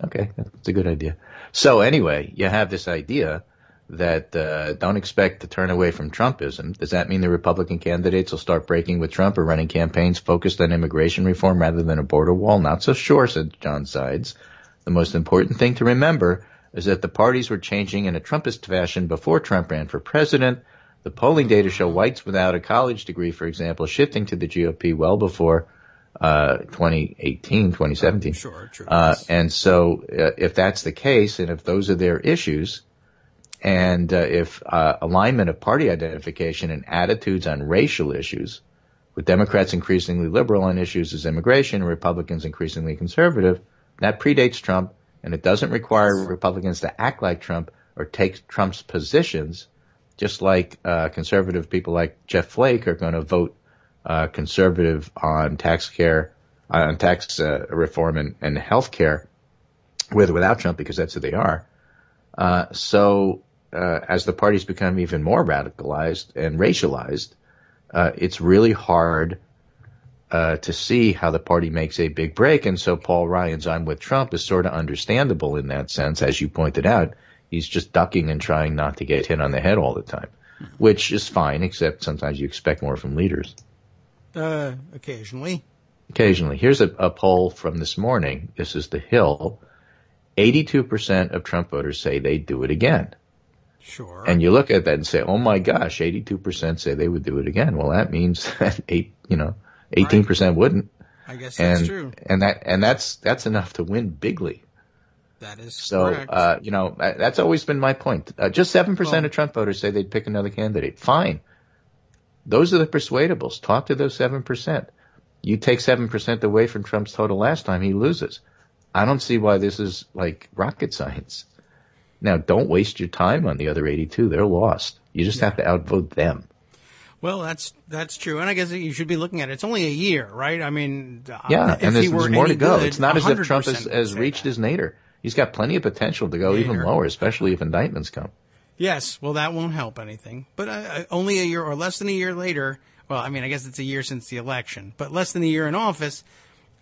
Okay, that's a good idea. So anyway, you have this idea that don't expect to turn away from Trumpism. Does that mean the Republican candidates will start breaking with Trump or running campaigns focused on immigration reform rather than a border wall? Not so sure, said John Sides. The most important thing to remember is that the parties were changing in a Trumpist fashion before Trump ran for president. The polling data show whites without a college degree, for example, shifting to the GOP well before 2017. Sure, true. And so if that's the case, and if those are their issues, and if alignment of party identification and attitudes on racial issues, with Democrats increasingly liberal on issues as immigration and Republicans increasingly conservative, that predates Trump, and it doesn't require Republicans to act like Trump or take Trump's positions, just like conservative people like Jeff Flake are going to vote conservative on tax reform and health care, with or without Trump, because that's who they are. So as the parties become even more radicalized and racialized, it's really hard to see how the party makes a big break. And so Paul Ryan's "I'm with Trump" is sort of understandable in that sense. As you pointed out, he's just ducking and trying not to get hit on the head all the time, which is fine, except sometimes you expect more from leaders. Occasionally. Here's a poll from this morning. This is The Hill. 82% of Trump voters say they'd do it again. Sure. And you look at that and say, oh my gosh, 82% say they would do it again. Well, that means that 18% wouldn't. I guess that's true. And that's enough to win bigly. That is correct. So, that's always been my point. Just 7% of Trump voters say they'd pick another candidate. Fine. Those are the persuadables. Talk to those 7%. You take 7% away from Trump's total last time, he loses. I don't see why this is like rocket science. Now, don't waste your time on the other 82. They're lost. You just have to outvote them. Well, that's true. And I guess you should be looking at it. It's only a year, right? I mean, and there's more to go. Good, it's not as if Trump has reached his nadir. He's got plenty of potential to go even lower, especially if indictments come. Yes, well, that won't help anything. But only a year or less than a year later, well, I mean, I guess it's a year since the election, but less than a year in office,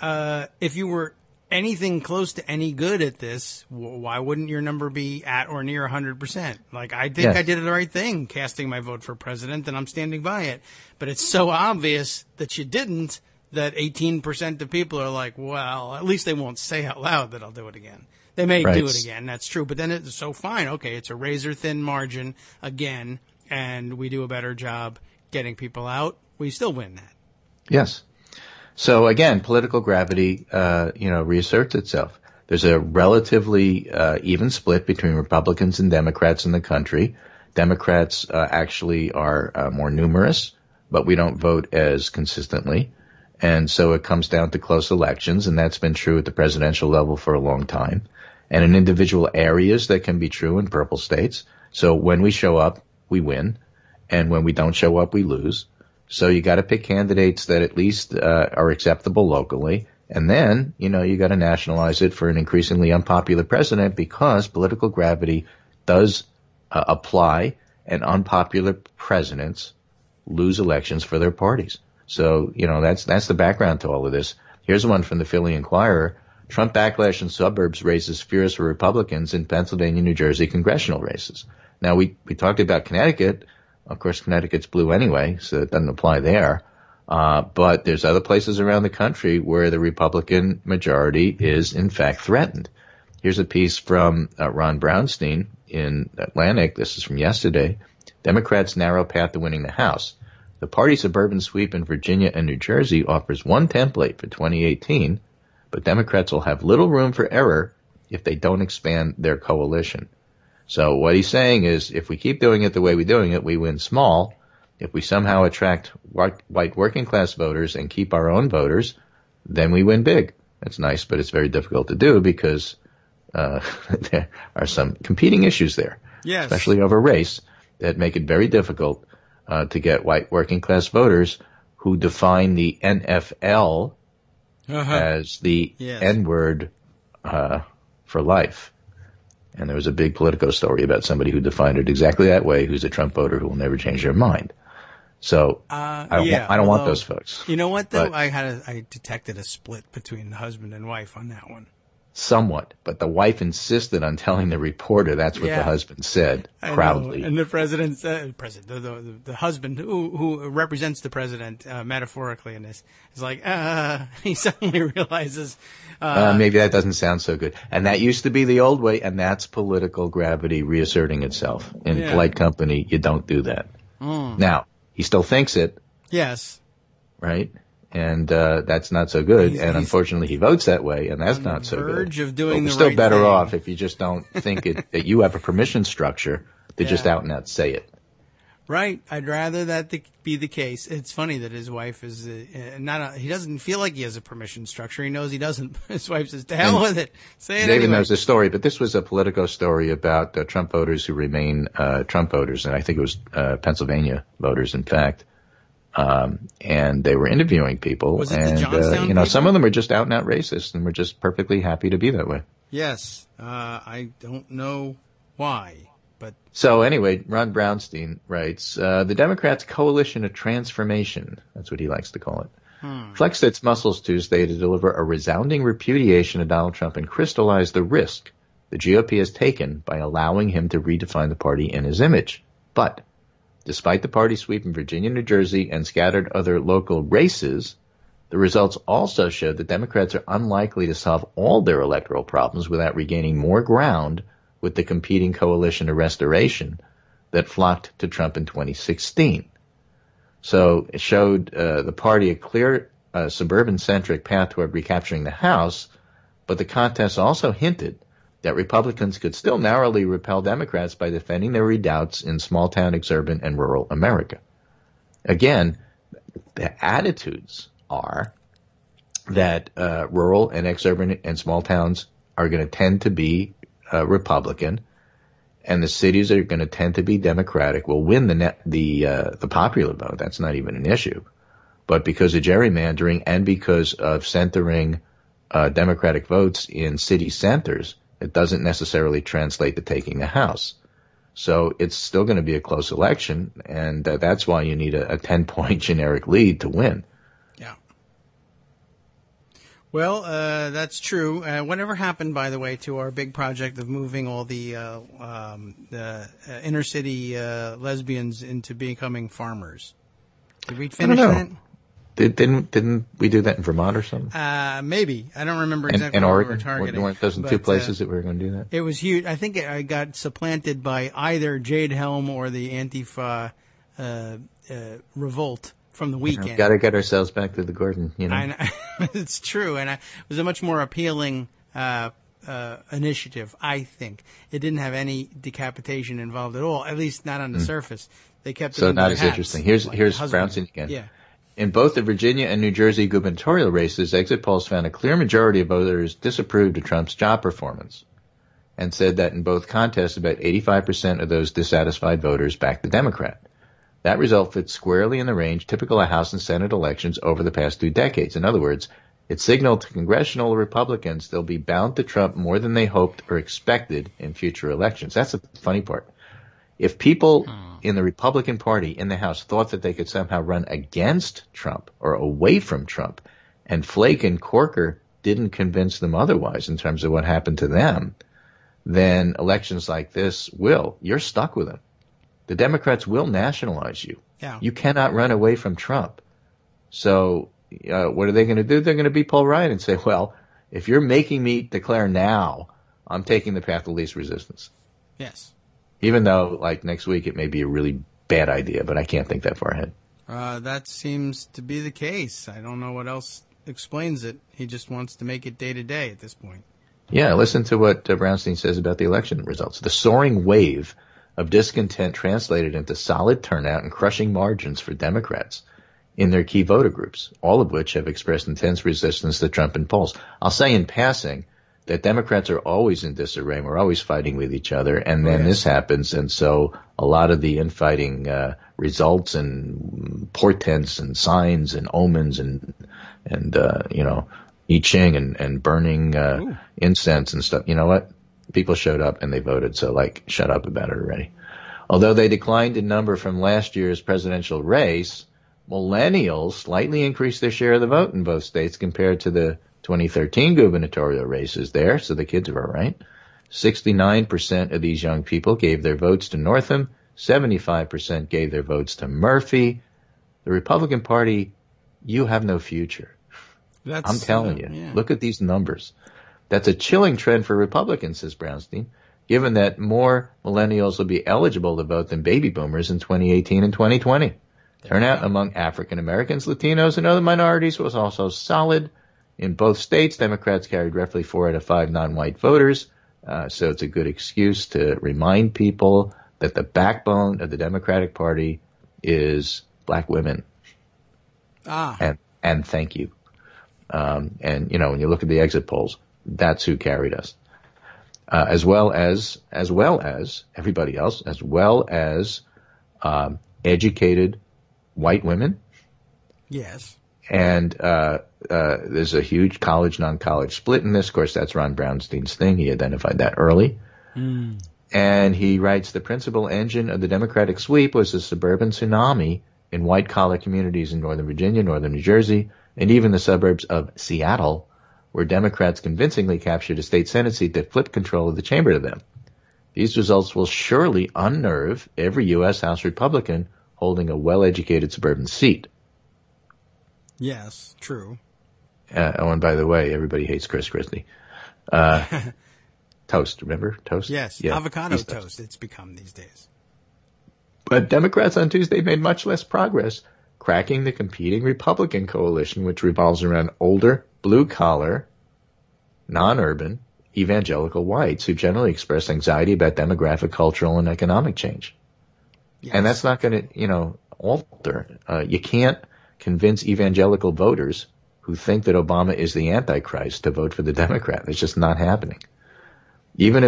if you were anything close to any good at this, why wouldn't your number be at or near 100%? Like, I think I did the right thing casting my vote for president, and I'm standing by it. But it's so obvious that you didn't that 18% of people are like, well, at least they won't say out loud that I'll do it again. They may do it again, that's true, but then it's so fine. Okay, it's a razor-thin margin again, and we do a better job getting people out, we still win that. Yes. So again, political gravity, reasserts itself. There's a relatively even split between Republicans and Democrats in the country. Democrats actually are more numerous, but we don't vote as consistently. And so it comes down to close elections, and that's been true at the presidential level for a long time. And in individual areas, that can be true in purple states. So when we show up, we win. And when we don't show up, we lose. So you got to pick candidates that at least are acceptable locally. And then, you got to nationalize it for an increasingly unpopular president, because political gravity does apply, and unpopular presidents lose elections for their parties. So, that's the background to all of this. Here's one from the Philly Inquirer. Trump backlash in suburbs raises fears for Republicans in Pennsylvania, New Jersey congressional races. Now, we talked about Connecticut. Of course, Connecticut's blue anyway, so it doesn't apply there. But there's other places around the country where the Republican majority is, in fact, threatened. Here's a piece from Ron Brownstein in Atlantic. This is from yesterday. Democrats' narrow path to winning the House. The party's suburban sweep in Virginia and New Jersey offers one template for 2018, but Democrats will have little room for error if they don't expand their coalition. So what he's saying is, if we keep doing it the way we're doing it, we win small. If we somehow attract white working class voters and keep our own voters, then we win big. That's nice, but it's very difficult to do because there are some competing issues there, yes, especially over race, that make it very difficult to get white working class voters who define the NFL as the N-word for life. And there was a big Politico story about somebody who defined it exactly that way, who's a Trump voter who will never change their mind. So I don't want those folks. You know what, though? I detected a split between the husband and wife on that one. Somewhat, but the wife insisted on telling the reporter that's what the husband said proudly. And the president, the husband who represents the president metaphorically in this is like, he suddenly realizes maybe that doesn't sound so good. And that used to be the old way, and that's political gravity reasserting itself. In polite company, you don't do that. Now, he still thinks it. Yes. Right? And that's not so good. And unfortunately, he votes that way, and that's not so good. On the verge of doing the right thing. We're still better off if you just don't think that you have a permission structure to just out and out say it. Right. I'd rather that be the case. It's funny that his wife is he doesn't feel like he has a permission structure. He knows he doesn't. His wife says, to hell with it. Say it David anyway. knows the story, but this was a Politico story about Trump voters who remain Trump voters, and I think it was Pennsylvania voters, in fact. And they were interviewing people, was it the Johnstown people? Some of them are just out and out racist, and we're just perfectly happy to be that way. Yes. I don't know why, but. So anyway, Ron Brownstein writes, the Democrats' coalition of transformation, that's what he likes to call it, flexed its muscles Tuesday to deliver a resounding repudiation of Donald Trump and crystallize the risk the GOP has taken by allowing him to redefine the party in his image. But despite the party sweep in Virginia, New Jersey, and scattered other local races, the results also showed that Democrats are unlikely to solve all their electoral problems without regaining more ground with the competing coalition of restoration that flocked to Trump in 2016. So it showed the party a clear suburban-centric path toward recapturing the House, but the contest also hinted that Republicans could still narrowly repel Democrats by defending their redoubts in small-town, exurban, and rural America. Again, the attitudes are that rural and exurban and small towns are going to tend to be Republican, and the cities are going to tend to be Democratic. Will win the popular vote. That's not even an issue. But because of gerrymandering and because of centering Democratic votes in city centers, it doesn't necessarily translate to taking the House. So it's still going to be a close election, and that's why you need a 10-point generic lead to win. Yeah. Well, that's true. Whatever happened, by the way, to our big project of moving all the inner city lesbians into becoming farmers? Did we finish that? Didn't we do that in Vermont or something? Maybe. I don't remember exactly in what Oregon? we were targeting. Weren't those the two places that we were going to do that? It was huge. I think it got supplanted by either Jade Helm or the Antifa revolt from the weekend. We've got to get ourselves back to the Gordon, you know. I know. It's true, and it was a much more appealing initiative, I think. It didn't have any decapitation involved at all, at least not on the surface. They kept it so under not their as hats, interesting. Here's like Brownstein again. Yeah. In both the Virginia and New Jersey gubernatorial races, exit polls found a clear majority of voters disapproved of Trump's job performance and said that in both contests, about 85% of those dissatisfied voters backed the Democrat. That result fits squarely in the range typical of House and Senate elections over the past 2 decades. In other words, it signaled to congressional Republicans they'll be bound to Trump more than they hoped or expected in future elections. That's the funny part. If people in the Republican Party in the House thought that they could somehow run against Trump or away from Trump, and Flake and Corker didn't convince them otherwise in terms of what happened to them, then elections like this you're stuck with them. The Democrats will nationalize you. Yeah. You cannot run away from Trump. So what are they going to do? They're going to be Paul Ryan and say, well, if you're making me declare now, I'm taking the path of least resistance. Yes. Even though, like, next week it may be a really bad idea, but I can't think that far ahead. That seems to be the case. I don't know what else explains it. He just wants to make it day to day at this point. Yeah, listen to what Brownstein says about the election results. The soaring wave of discontent translated into solid turnout and crushing margins for Democrats in their key voter groups, all of which have expressed intense resistance to Trump in polls. I'll say in passing that Democrats are always in disarray. We're always fighting with each other, and then this happens, and so a lot of the infighting results and portents and signs and omens and I Ching and burning incense and stuff. You know what? People showed up and they voted, so shut up about it already. Although they declined in number from last year's presidential race, millennials slightly increased their share of the vote in both states compared to the 2013 gubernatorial races there, so the kids were right. 69% of these young people gave their votes to Northam. 75% gave their votes to Murphy. The Republican Party, you have no future. I'm telling you. Yeah. Look at these numbers. That's a chilling trend for Republicans, says Brownstein, given that more millennials will be eligible to vote than baby boomers in 2018 and 2020. Turnout among African Americans, Latinos, and other minorities was also solid. In both states, Democrats carried roughly 4 out of 5 non-white voters, so it's a good excuse to remind people that the backbone of the Democratic Party is black women. And thank you. And when you look at the exit polls, that's who carried us. As well as everybody else, as well as educated white women. Yes. And there's a huge college, non-college split in this. Of course, that's Ron Brownstein's thing. He identified that early. And he writes, the principal engine of the Democratic sweep was a suburban tsunami in white-collar communities in Northern Virginia, Northern New Jersey, and even the suburbs of Seattle, where Democrats convincingly captured a state Senate seat that flipped control of the chamber to them. These results will surely unnerve every U.S. House Republican holding a well-educated suburban seat. Yes, true. And by the way, everybody hates Chris Christie. Toast, remember? Toast? Yes, yeah, avocado toast it's become these days. But Democrats on Tuesday made much less progress cracking the competing Republican coalition, which revolves around older, blue-collar, non-urban, evangelical whites who generally express anxiety about demographic, cultural, and economic change. Yes. And that's not going to, alter. You can't convince evangelical voters who think that Obama is the Antichrist to vote for the Democrat. It's just not happening. Even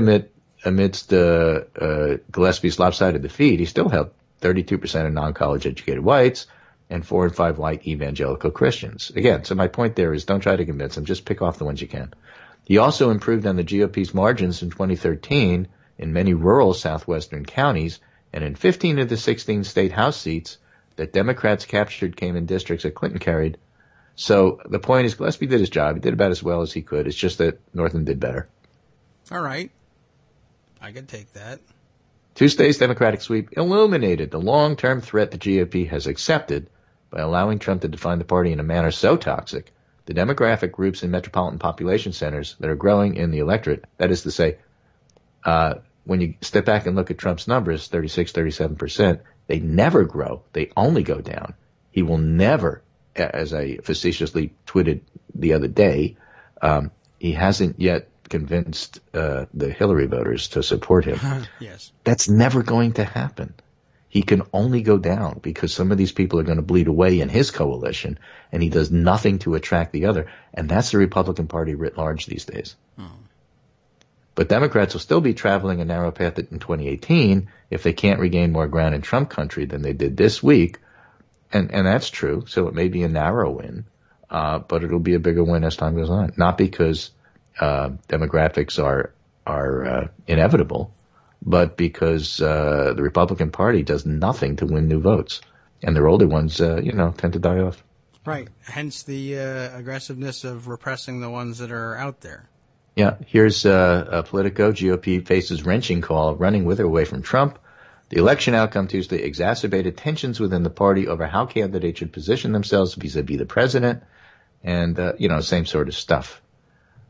amidst Gillespie's lopsided defeat, he still held 32% of non-college educated whites and 4 and 5 white evangelical Christians. Again, so my point there is don't try to convince them. Just pick off the ones you can. He also improved on the GOP's margins in 2013 in many rural southwestern counties, and in 15 of the 16 state House seats that Democrats captured came in districts that Clinton carried. So the point is Gillespie did his job. He did about as well as he could. It's just that Northam did better. All right. I could take that. Tuesday's Democratic sweep illuminated the long-term threat the GOP has accepted by allowing Trump to define the party in a manner so toxic, the demographic groups in metropolitan population centers that are growing in the electorate, that is to say, when you step back and look at Trump's numbers, 36, 37%, they never grow. They only go down. He will never, as I facetiously tweeted the other day, he hasn't yet convinced the Hillary voters to support him. Yes. That's never going to happen. He can only go down because some of these people are going to bleed away in his coalition, and he does nothing to attract the other. And that's the Republican Party writ large these days. Oh. But Democrats will still be traveling a narrow path in 2018 if they can't regain more ground in Trump country than they did this week. And that's true. So it may be a narrow win, but it'll be a bigger win as time goes on. Not because demographics are inevitable, but because the Republican Party does nothing to win new votes. And their older ones, tend to die off. Right. Hence the aggressiveness of repressing the ones that are out there. Yeah, here's Politico. GOP faces wrenching call, running with or away from Trump. The election outcome Tuesday exacerbated tensions within the party over how candidates should position themselves vis-a-vis the president and, same sort of stuff.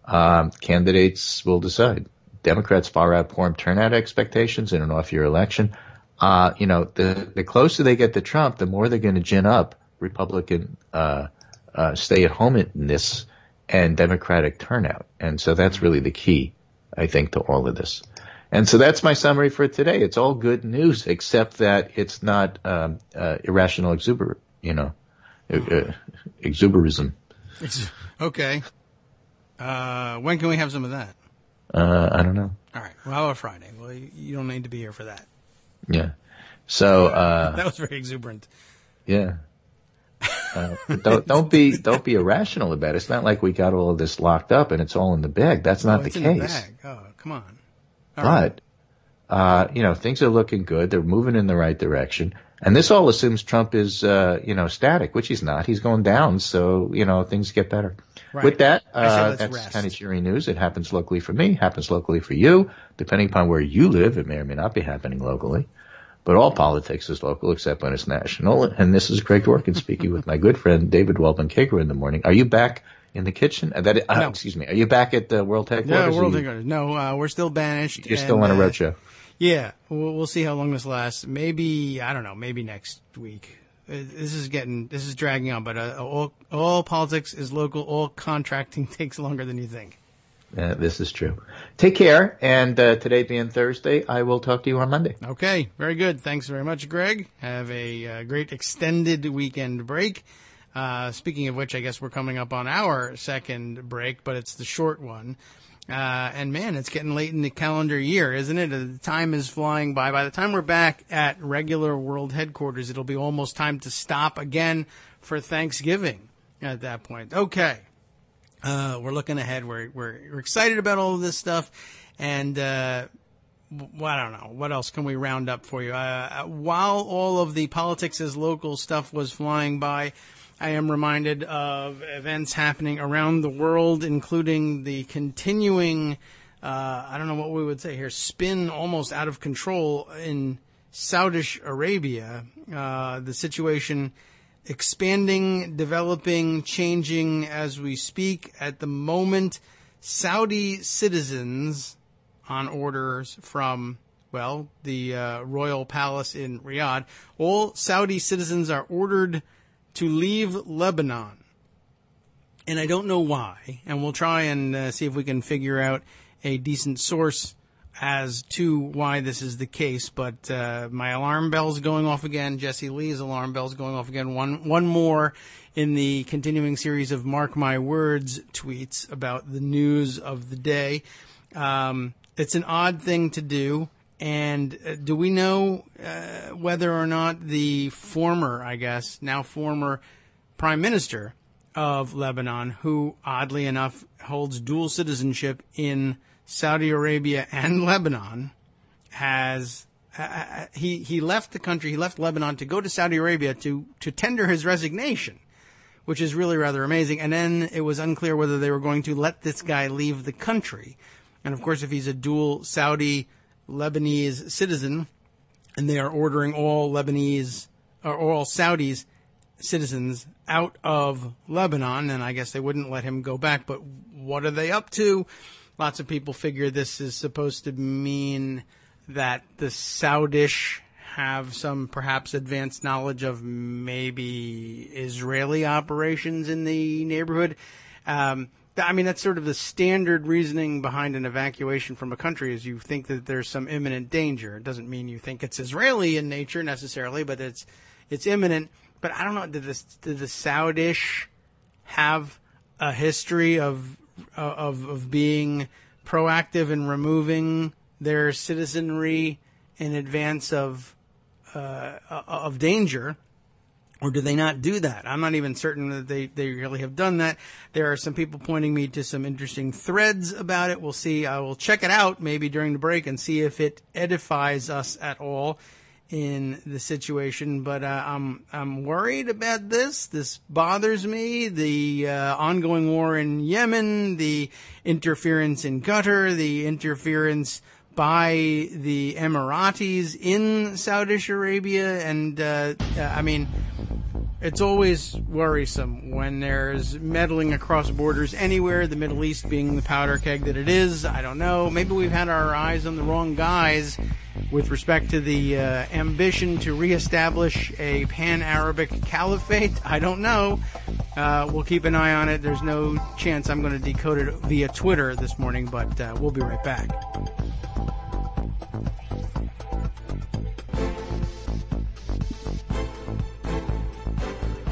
Candidates will decide. Democrats far outperformed turnout expectations in an off-year election. The closer they get to Trump, the more they're going to gin up Republican stay-at-home-ness and Democratic turnout. And so that's really the key, I think, to all of this. And so that's my summary for today. It's all good news, except that it's not irrational exuberism. Okay. When can we have some of that? I don't know. All right. Well, how about Friday? Well, you don't need to be here for that. Yeah. So that was very exuberant. Yeah. Don't be irrational about it. It's not like we got all of this locked up and it's all in the bag. That's not the case. In the bag. Oh, come on. All but things are looking good. They're moving in the right direction. And this all assumes Trump is static, which he's not. He's going down, so things get better. Right. With that, that's kind of cheery news. It happens locally for me, happens locally for you. Depending upon where you live, it may or may not be happening locally. But all politics is local except when it's national. And this is Craig Dworkin speaking with my good friend David Waldman Kagro in the morning. Are you back in the kitchen? No. Excuse me. Are you back at the World Headquarters? Yeah, World Headquarters. No, we're still banished. You're still on a roadshow. Yeah, we'll see how long this lasts. Maybe, I don't know, maybe next week. This is dragging on, but all politics is local. All contracting takes longer than you think. This is true. Take care, and today being Thursday, I will talk to you on Monday. Okay, very good. Thanks very much, Greg. Have a great extended weekend break. Speaking of which, I guess we're coming up on our second break, but it's the short one. And man, it's getting late in the calendar year, isn't it? The time is flying by. By the time we're back at regular World Headquarters, it'll be almost time to stop again for Thanksgiving at that point. Okay. We're looking ahead. We're excited about all of this stuff. And, I don't know. What else can we round up for you? While all of the politics as local stuff was flying by, I am reminded of events happening around the world, including the continuing, I don't know what we would say here, spin almost out of control in Saudi Arabia. The situation expanding, developing, changing as we speak. At the moment, Saudi citizens on orders from, the royal palace in Riyadh, all Saudi citizens are ordered to leave Lebanon. And I don't know why. And we'll try and see if we can figure out a decent source as to why this is the case. But my alarm bell's going off again. Jesse Lee's alarm bell's going off again. One more in the continuing series of Mark My Words tweets about the news of the day. It's an odd thing to do. And do we know whether or not the now former prime minister of Lebanon, who oddly enough holds dual citizenship in Saudi Arabia and Lebanon, has he left the country, he left Lebanon to go to Saudi Arabia to tender his resignation, which is really rather amazing. And then it was unclear whether they were going to let this guy leave the country. And of course, if he's a dual Saudi Lebanese citizen, and they are ordering all Lebanese or all Saudis citizens out of Lebanon, and I guess they wouldn't let him go back. But what are they up to? Lots of people figure this is supposed to mean that the Saudish have some perhaps advanced knowledge of maybe Israeli operations in the neighborhood. I mean, that's sort of the standard reasoning behind an evacuation from a country is you think that there's some imminent danger. It doesn't mean you think it's Israeli in nature necessarily, but it's imminent. But I don't know, did the Saudish have a history of being proactive in removing their citizenry in advance of danger, or do they not do that? I'm not even certain that they really have done that. There are some people pointing me to some interesting threads about it. We'll see. I will check it out maybe during the break and see if it edifies us at all in the situation. But I'm worried about this. This bothers me. The ongoing war in Yemen, the interference in Qatar, the interference by the Emiratis in Saudi Arabia. And, I mean, it's always worrisome when there's meddling across borders anywhere, the Middle East being the powder keg that it is. I don't know. Maybe we've had our eyes on the wrong guys with respect to the ambition to reestablish a pan-Arabic caliphate. I don't know. We'll keep an eye on it. There's no chance I'm going to decode it via Twitter this morning, but we'll be right back.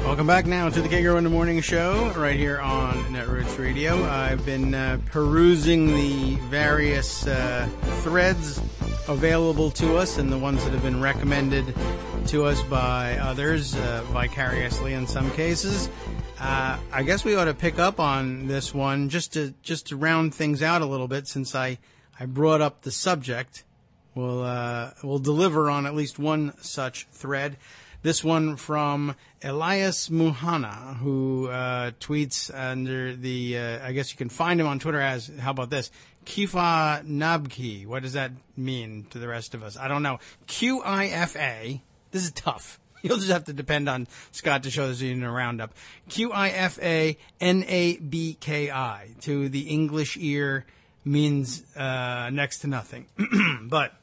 Welcome back now to the Kagro in the Morning Show right here on Netroots Radio. I've been perusing the various threads available to us and the ones that have been recommended to us by others, vicariously in some cases. I guess we ought to pick up on this one just to round things out a little bit, since I brought up the subject. We'll deliver on at least one such thread. This one from Elias Muhana, who tweets under the, I guess you can find him on Twitter as, how about this, Kifa Nabki. What does that mean to the rest of us? I don't know. QIFA. This is tough. You'll just have to depend on Scott to show this in a roundup. QIFA NABKI. To the English ear means next to nothing. But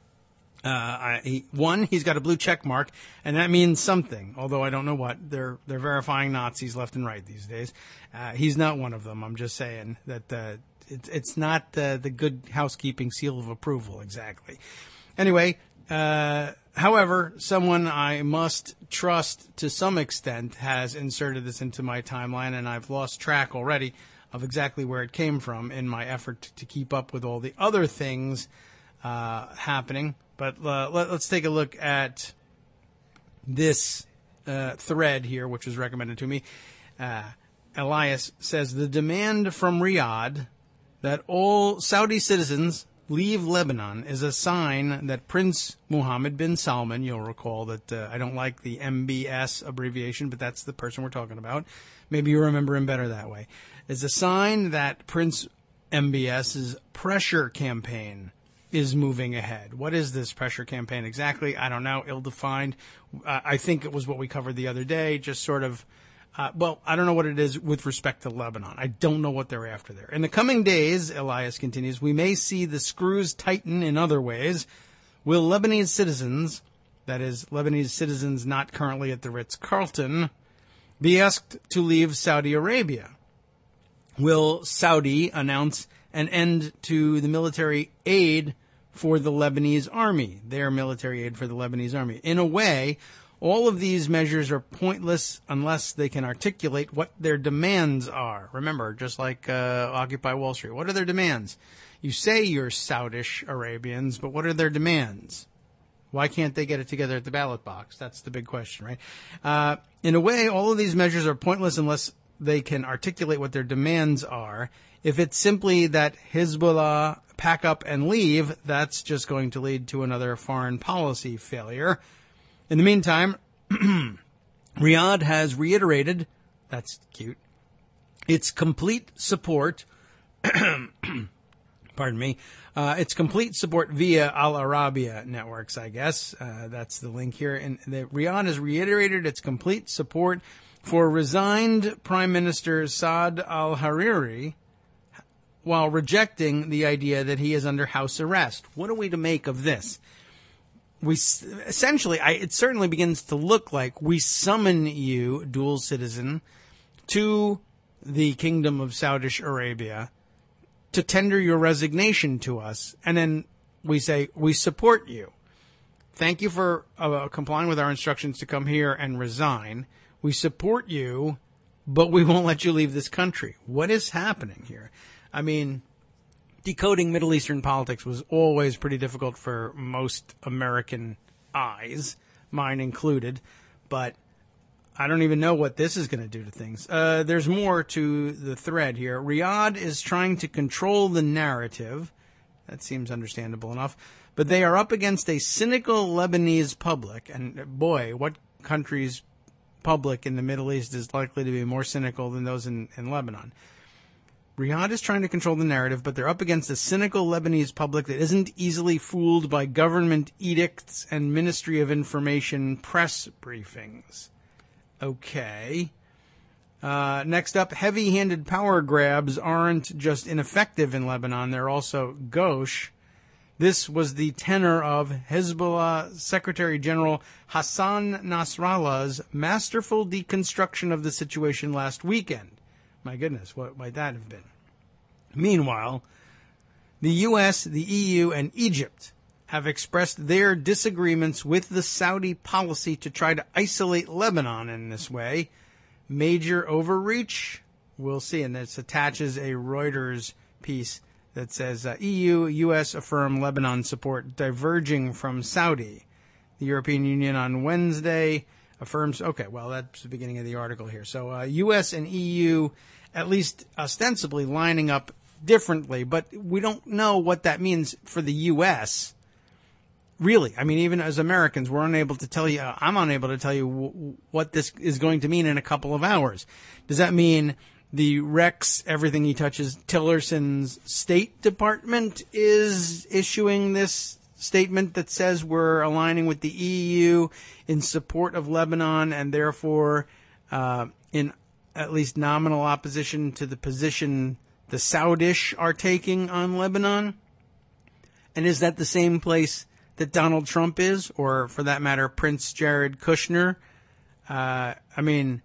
he's got a blue check mark, and that means something, although I don't know what. They're verifying Nazis left and right these days. He's not one of them. I'm just saying that it's not the good housekeeping seal of approval exactly. Anyway, however, someone I must trust to some extent has inserted this into my timeline, and I've lost track already of exactly where it came from in my effort to keep up with all the other things happening. But let's take a look at this thread here, which was recommended to me. Elias says, the demand from Riyadh that all Saudi citizens leave Lebanon is a sign that Prince Mohammed bin Salman, you'll recall that I don't like the MBS abbreviation, but that's the person we're talking about. Maybe you remember him better that way. Is a sign that Prince MBS's pressure campaign is moving ahead. What is this pressure campaign exactly? I don't know. Ill-defined. I think it was what we covered the other day, just sort of, I don't know what it is with respect to Lebanon. I don't know what they're after there. In the coming days, Elias continues, we may see the screws tighten in other ways. Will Lebanese citizens, that is, Lebanese citizens not currently at the Ritz-Carlton, be asked to leave Saudi Arabia? Will Saudi announce an end to the military aid for the Lebanese army, their military aid for the Lebanese army? In a way, all of these measures are pointless unless they can articulate what their demands are. Remember, just like Occupy Wall Street, what are their demands? You say you're Saudish Arabians, but what are their demands? Why can't they get it together at the ballot box? That's the big question, right? In a way, all of these measures are pointless unless they can articulate what their demands are. If it's simply that Hezbollah pack up and leave, that's just going to lead to another foreign policy failure. In the meantime, Riyadh has reiterated, that's cute, its complete support, pardon me, its complete support via Al Arabiya networks, I guess. That's the link here. And Riyadh has reiterated its complete support for resigned Prime Minister Saad al-Hariri while rejecting the idea that he is under house arrest. What are we to make of this? It certainly begins to look like we summon you, dual citizen, to the Kingdom of Saudi Arabia to tender your resignation to us. And then we say, we support you. Thank you for complying with our instructions to come here and resign. We support you, but we won't let you leave this country. What is happening here? I mean, decoding Middle Eastern politics was always pretty difficult for most American eyes, mine included, but I don't even know what this is going to do to things. There's more to the thread here. Riyadh is trying to control the narrative. That seems understandable enough. But they are up against a cynical Lebanese public. And boy, what country's public in the Middle East is likely to be more cynical than those in Lebanon? Riyadh is trying to control the narrative, but they're up against a cynical Lebanese public that isn't easily fooled by government edicts and Ministry of Information press briefings. Okay. Next up, heavy-handed power grabs aren't just ineffective in Lebanon, they're also gauche. This was the tenor of Hezbollah Secretary General Hassan Nasrallah's masterful deconstruction of the situation last weekend. My goodness, what might that have been? Meanwhile, the U.S., the EU, and Egypt have expressed their disagreements with the Saudi policy to try to isolate Lebanon in this way. Major overreach? We'll see. And this attaches a Reuters piece that says EU, U.S. affirm Lebanon support diverging from Saudi. The European Union on Wednesday affirms, okay, well, that's the beginning of the article here. So U.S. and EU, at least ostensibly, lining up differently, but we don't know what that means for the U.S., really. I mean, even as Americans, we're unable to tell you, I'm unable to tell you what this is going to mean in a couple of hours. Does that mean the Rex, everything he touches, Tillerson's State Department is issuing this statement that says we're aligning with the EU in support of Lebanon and therefore in at least nominal opposition to the position the Saudish are taking on Lebanon? And is that the same place that Donald Trump is, or for that matter, Prince Jared Kushner? I mean,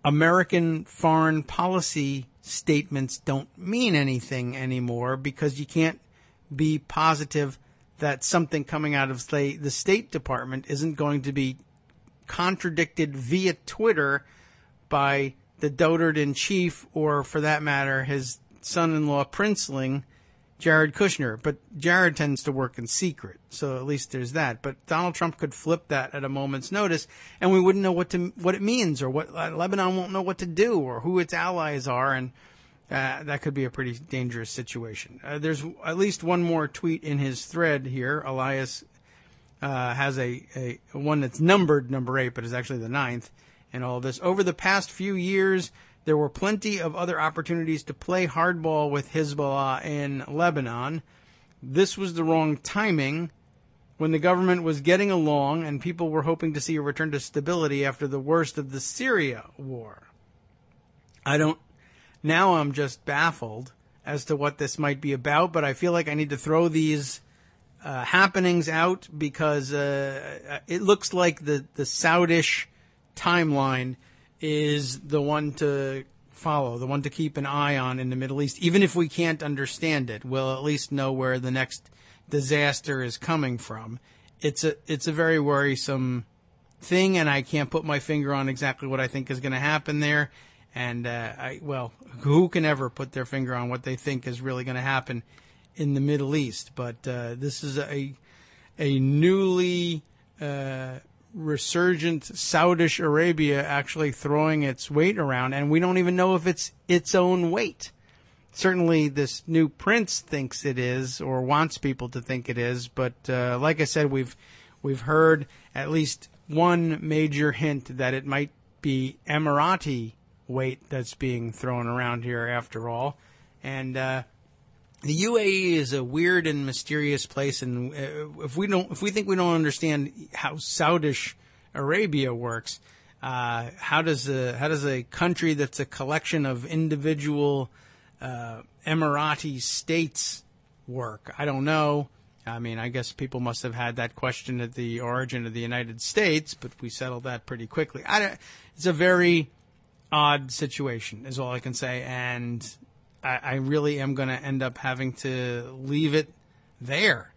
American foreign policy statements don't mean anything anymore because you can't be positive that something coming out of, say, the State Department isn't going to be contradicted via Twitter by the dotard-in-chief, or for that matter, his son-in-law princeling, Jared Kushner. But Jared tends to work in secret, so at least there's that. But Donald Trump could flip that at a moment's notice, and we wouldn't know what it means, or what Lebanon won't know what to do, or who its allies are, and that could be a pretty dangerous situation. There's at least one more tweet in his thread here. Elias has a one that's numbered number 8, but is actually the 9th in all of this. Over the past few years, there were plenty of other opportunities to play hardball with Hezbollah in Lebanon. This was the wrong timing when the government was getting along and people were hoping to see a return to stability after the worst of the Syria war. Now I'm just baffled as to what this might be about, but I feel like I need to throw these happenings out because it looks like the Saudish timeline is the one to follow, the one to keep an eye on in the Middle East. Even if we can't understand it, we'll at least know where the next disaster is coming from. It's a very worrisome thing, and I can't put my finger on exactly what I think is going to happen there. And, who can ever put their finger on what they think is really going to happen in the Middle East? But this is a newly resurgent Saudi Arabia actually throwing its weight around, and we don't even know if it's its own weight. Certainly this new prince thinks it is, or wants people to think it is, but like I said, we've heard at least one major hint that it might be Emirati weight that's being thrown around here after all. And the UAE is a weird and mysterious place, and if we think we don't understand how Saudi Arabia works, How does a country that's a collection of individual Emirati states work? I don't know. I mean, I guess people must have had that question at the origin of the United States, but we settled that pretty quickly. It's a very odd situation, is all I can say, and I really am going to end up having to leave it there.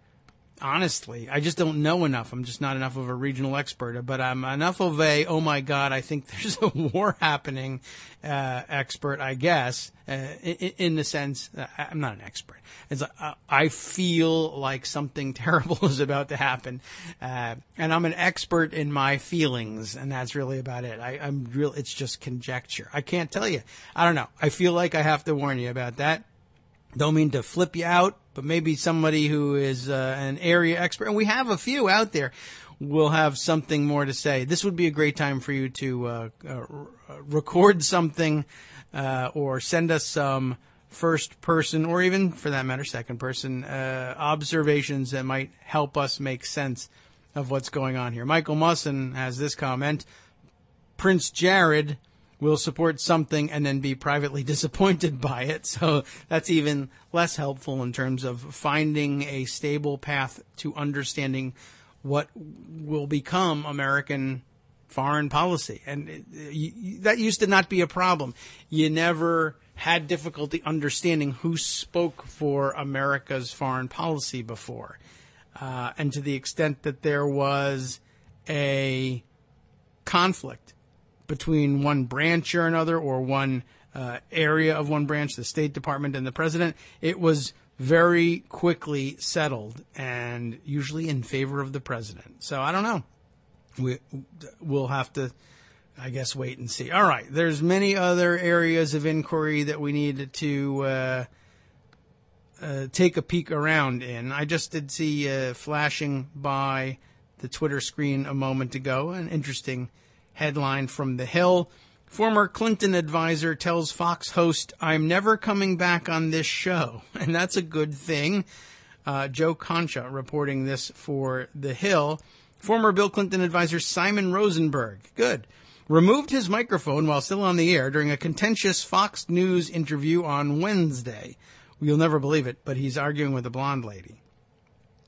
Honestly, I just don't know enough. I'm just not enough of a regional expert, but I'm enough of a, oh my God, I think there's a war happening expert, I guess, in the sense, I'm not an expert. It's like, I feel like something terrible is about to happen, and I'm an expert in my feelings, and that's really about it. It's just conjecture. I can't tell you. I don't know. I feel like I have to warn you about that. Don't mean to flip you out, but maybe somebody who is an area expert, and we have a few out there, will have something more to say. This would be a great time for you to record something or send us some first person, or even, for that matter, second person observations that might help us make sense of what's going on here. Michael Musson has this comment: Prince Jared will support something and then be privately disappointed by it. So that's even less helpful in terms of finding a stable path to understanding what will become American foreign policy. And that used to not be a problem. You never had difficulty understanding who spoke for America's foreign policy before. And to the extent that there was a conflict between one branch or another, or one area of one branch, the State Department and the president, it was very quickly settled, and usually in favor of the president. So I don't know. We'll have to, I guess, wait and see. All right. There's many other areas of inquiry that we need to take a peek around in. I just did see flashing by the Twitter screen a moment ago an interesting headline from The Hill. Former Clinton advisor tells Fox host, "I'm never coming back on this show." And that's a good thing. Joe Concha reporting this for The Hill. Former Bill Clinton advisor Simon Rosenberg, good, removed his microphone while still on the air during a contentious Fox News interview on Wednesday. You'll never believe it, but he's arguing with a blonde lady.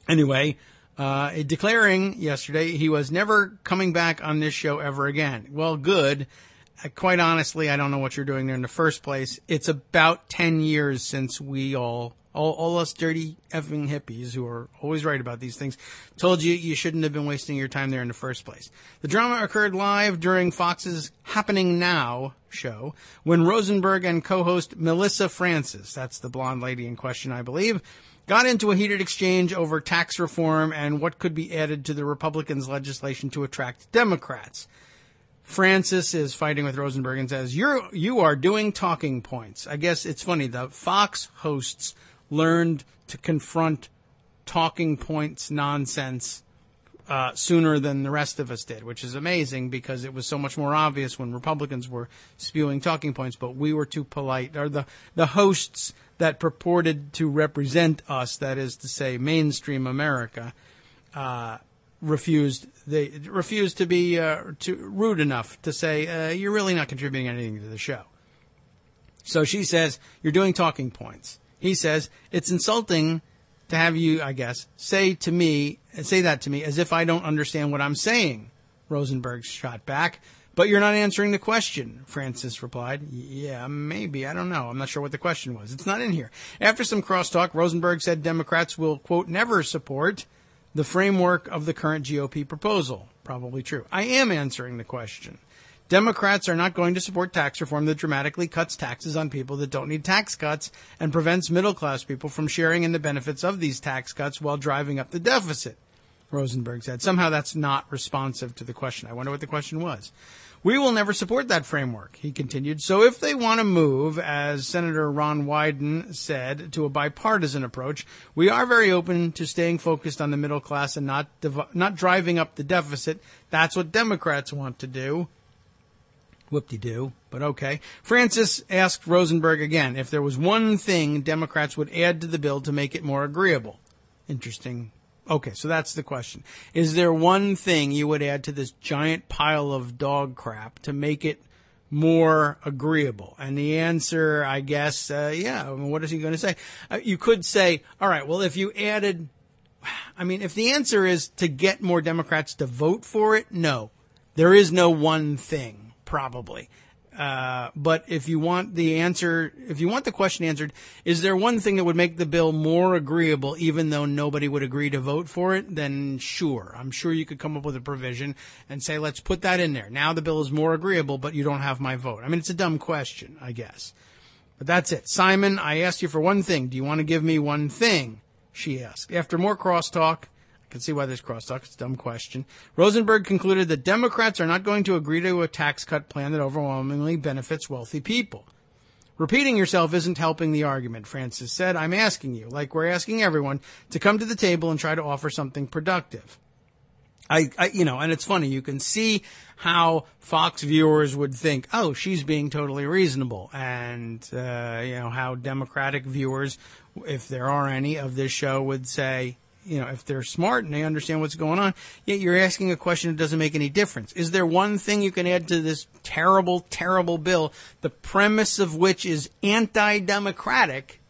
Anyway, declaring yesterday he was never coming back on this show ever again. Well, good. Quite honestly, I don't know what you're doing there in the first place. It's about 10 years since we all us dirty effing hippies who are always right about these things told you shouldn't have been wasting your time there in the first place. The drama occurred live during Fox's Happening Now show when Rosenberg and co-host Melissa Francis, that's the blonde lady in question, I believe, got into a heated exchange over tax reform and what could be added to the Republicans' legislation to attract Democrats. Francis is fighting with Rosenberg and says, you are doing talking points. I guess it's funny, the Fox hosts learned to confront talking points nonsense sooner than the rest of us did, which is amazing because it was so much more obvious when Republicans were spewing talking points, but we were too polite. Or the hosts that purported to represent us, that is to say mainstream America, refused to be rude enough to say, you're really not contributing anything to the show. So she says, you're doing talking points. He says, it's insulting to have you, I guess, say that to me as if I don't understand what I'm saying. Rosenberg shot back. But you're not answering the question, Francis replied. Yeah, maybe. I don't know. I'm not sure what the question was. It's not in here. After some crosstalk, Rosenberg said Democrats will, quote, never support the framework of the current GOP proposal. Probably true. I am answering the question. Democrats are not going to support tax reform that dramatically cuts taxes on people that don't need tax cuts and prevents middle-class people from sharing in the benefits of these tax cuts while driving up the deficit, Rosenberg said. Somehow that's not responsive to the question. I wonder what the question was. We will never support that framework, he continued. So if they want to move, as Senator Ron Wyden said, to a bipartisan approach, we are very open to staying focused on the middle class and not driving up the deficit. That's what Democrats want to do. Whoop-de-doo, but okay. Francis asked Rosenberg again if there was one thing Democrats would add to the bill to make it more agreeable. Interesting Okay, so that's the question. Is there one thing you would add to this giant pile of dog crap to make it more agreeable? And the answer, I guess, yeah. I mean, what is he going to say? You could say, all right, well, if you added, I mean, if the answer is to get more Democrats to vote for it, no. There is no one thing, probably. But if you want the question answered, is there one thing that would make the bill more agreeable even though nobody would agree to vote for it? Then sure. I'm sure you could come up with a provision and say, let's put that in there. Now the bill is more agreeable, but you don't have my vote. I mean, it's a dumb question, I guess. But that's it. Simon, I asked you for one thing. Do you want to give me one thing? She asked. After more crosstalk, I can see why there's crosstalk. It's a dumb question. Rosenberg concluded that Democrats are not going to agree to a tax cut plan that overwhelmingly benefits wealthy people. Repeating yourself isn't helping the argument, Francis said. I'm asking you, like we're asking everyone, to come to the table and try to offer something productive. And it's funny. You can see how Fox viewers would think, oh, she's being totally reasonable. And, how Democratic viewers, if there are any of this show, would say, if they're smart and they understand what's going on, yet you're asking a question that doesn't make any difference. Is there one thing you can add to this terrible, terrible bill, the premise of which is anti-democratic,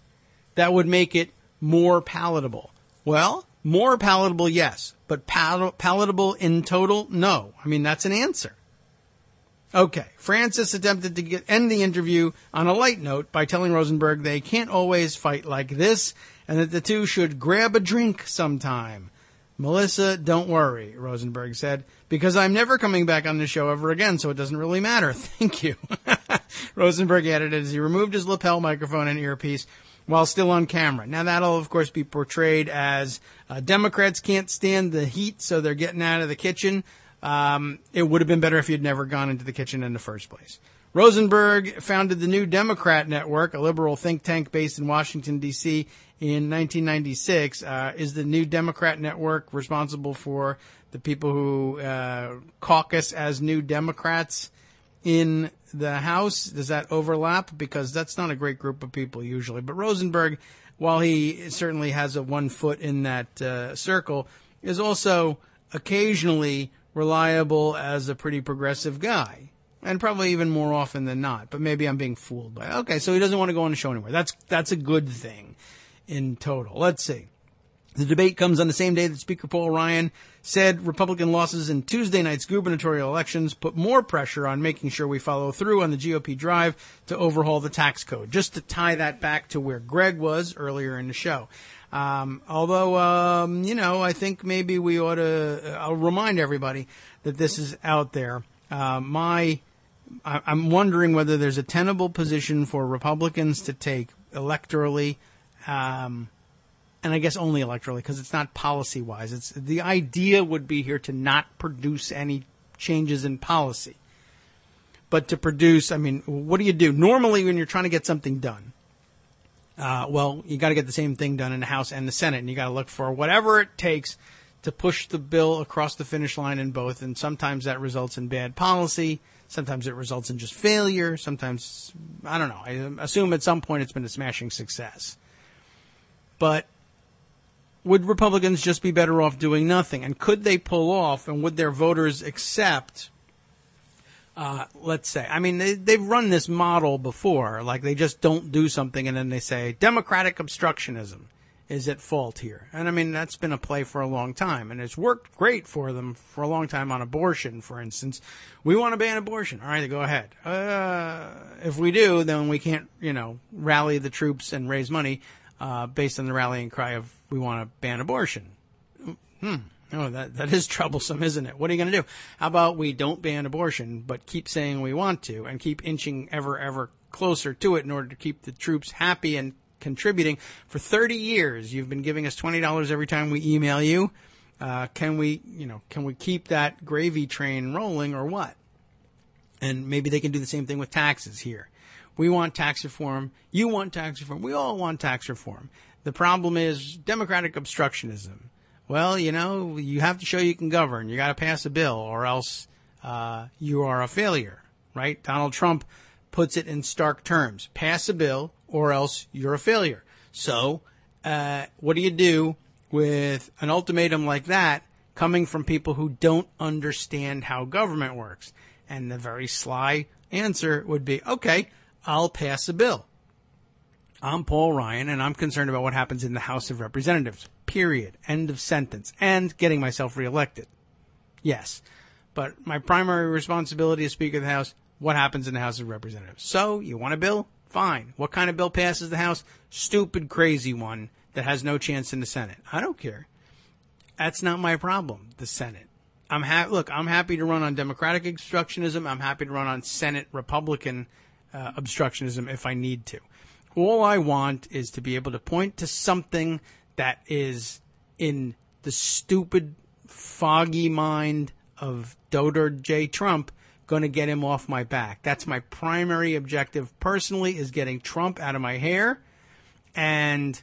that would make it more palatable? Well, more palatable, yes, but palatable in total, no. I mean, that's an answer. Okay, Francis attempted to end the interview on a light note by telling Rosenberg they can't always fight like this and that the two should grab a drink sometime. Melissa, don't worry, Rosenberg said, because I'm never coming back on the show ever again, so it doesn't really matter. Thank you. Rosenberg added as he removed his lapel microphone and earpiece while still on camera. Now, that'll, of course, be portrayed as Democrats can't stand the heat, so they're getting out of the kitchen. It would have been better if you'd never gone into the kitchen in the first place. Rosenberg founded the New Democrat Network, a liberal think tank based in Washington, D.C., in 1996. Is the New Democrat Network responsible for the people who caucus as New Democrats in the House? Does that overlap? Because that's not a great group of people usually. But Rosenberg, while he certainly has a 1 foot in that circle, is also occasionally reliable as a pretty progressive guy. And probably even more often than not. But maybe I'm being fooled by it. Okay, so he doesn't want to go on the show anymore. That's a good thing in total. Let's see. The debate comes on the same day that Speaker Paul Ryan said Republican losses in Tuesday night's gubernatorial elections put more pressure on making sure we follow through on the GOP drive to overhaul the tax code. Just to tie that back to where Greg was earlier in the show. Although, I think maybe we ought to, I'll remind everybody that this is out there. I'm wondering whether there's a tenable position for Republicans to take electorally, and I guess only electorally because it's not policy-wise. It's the idea would be here to not produce any changes in policy, but to produce. I mean, what do you do normally when you're trying to get something done? Well, you got to get the same thing done in the House and the Senate, and you got to look for whatever it takes to push the bill across the finish line in both. And sometimes that results in bad policy. Sometimes it results in just failure. Sometimes, I don't know. I assume at some point it's been a smashing success. But would Republicans just be better off doing nothing? And could they pull off, and would their voters accept, let's say, I mean, they've run this model before. Like they just don't do something and then they say, democratic obstructionism is at fault here. And I mean, that's been a play for a long time, and it's worked great for them for a long time on abortion, for instance. We want to ban abortion. All right, go ahead. If we do, then we can't, rally the troops and raise money based on the rallying cry of we want to ban abortion. Oh, that is troublesome, isn't it? What are you going to do? How about we don't ban abortion, but keep saying we want to and keep inching ever closer to it in order to keep the troops happy and contributing. For 30 years, you've been giving us $20 every time we email you. Can we keep that gravy train rolling or what? And maybe they can do the same thing with taxes here. We want tax reform. You want tax reform. We all want tax reform. The problem is democratic obstructionism. Well, you have to show you can govern. You got to pass a bill or else you are a failure, right? Donald Trump puts it in stark terms. Pass a bill or else you're a failure. So what do you do with an ultimatum like that coming from people who don't understand how government works. And the very sly answer would be, okay, I'll pass a bill. I'm Paul Ryan, and I'm concerned about what happens in the House of Representatives. Period. End of sentence. And getting myself reelected. Yes. But my primary responsibility as Speaker of the House, what happens in the House of Representatives? So, you want a bill? Fine. What kind of bill passes the House? Stupid, crazy one that has no chance in the Senate. I don't care. That's not my problem, the Senate. I'm happy to run on Democratic obstructionism. I'm happy to run on Senate Republican obstructionism if I need to. All I want is to be able to point to something that is in the stupid, foggy mind of Dodor J. Trump going to get him off my back. That's my primary objective personally, is getting Trump out of my hair. And,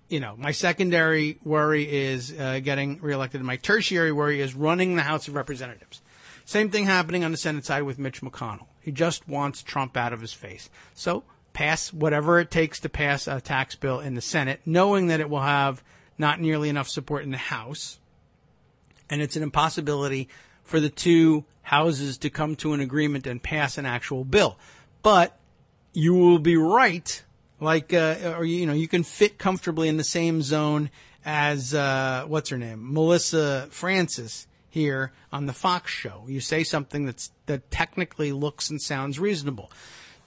you know, my secondary worry is getting reelected. My tertiary worry is running the House of Representatives. Same thing happening on the Senate side with Mitch McConnell. He just wants Trump out of his face. So pass whatever it takes to pass a tax bill in the Senate, knowing that it will have not nearly enough support in the House. And it's an impossibility for the two houses to come to an agreement and pass an actual bill. But you will be right, you can fit comfortably in the same zone as, what's her name? Melissa Francis here on the Fox show. You say something that technically looks and sounds reasonable.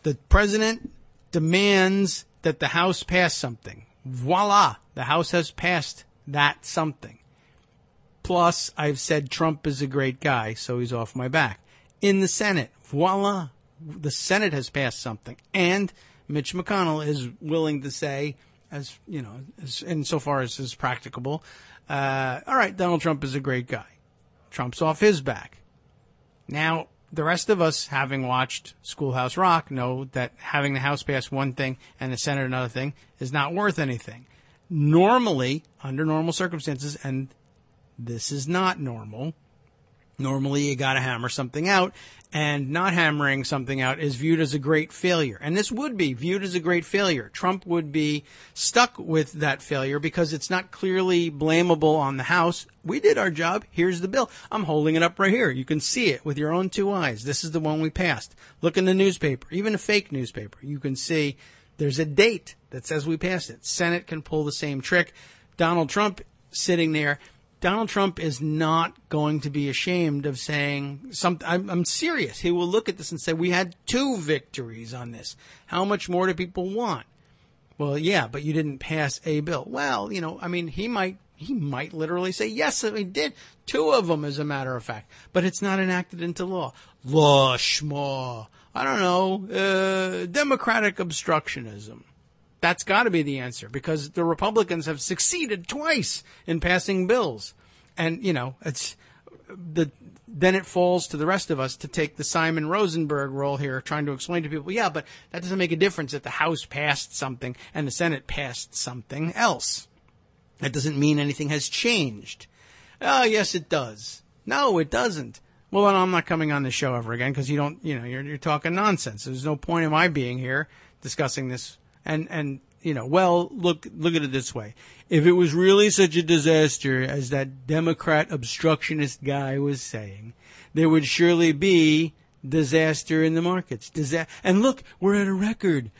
The president demands that the House pass something. Voila, the House has passed that something. Plus, I've said Trump is a great guy, so he's off my back. In the Senate, voila, the Senate has passed something. And Mitch McConnell is willing to say, as you know, insofar as is practicable, all right, Donald Trump is a great guy. Trump's off his back. Now, the rest of us, having watched Schoolhouse Rock, know that having the House pass one thing and the Senate another thing is not worth anything. Normally, under normal circumstances, and this is not normal, normally you got to hammer something out, and not hammering something out is viewed as a great failure. And this would be viewed as a great failure. Trump would be stuck with that failure because it's not clearly blamable on the House. We did our job. Here's the bill. I'm holding it up right here. You can see it with your own two eyes. This is the one we passed. Look in the newspaper, even a fake newspaper. You can see there's a date that says we passed it. Senate can pull the same trick. Donald Trump sitting there. Donald Trump is not going to be ashamed of saying something. I'm serious. He will look at this and say, we had 2 victories on this. How much more do people want? Well, yeah, but you didn't pass a bill. Well, you know, I mean, he might literally say, yes, we did. 2 of them, as a matter of fact. But it's not enacted into law. Law, schmaw. I don't know. Democratic obstructionism. That's got to be the answer, because the Republicans have succeeded twice in passing bills. And, you know, then it falls to the rest of us to take the Simon Rosenberg role here, trying to explain to people, yeah, but that doesn't make a difference if the House passed something and the Senate passed something else. That doesn't mean anything has changed. Oh, yes, it does. No, it doesn't. Well, then I'm not coming on this show ever again, because you're talking nonsense. There's no point in my being here discussing this. And you know, well, look at it this way. If it was really such a disaster as that Democrat obstructionist guy was saying, there would surely be disaster in the markets. And look, we're at a record,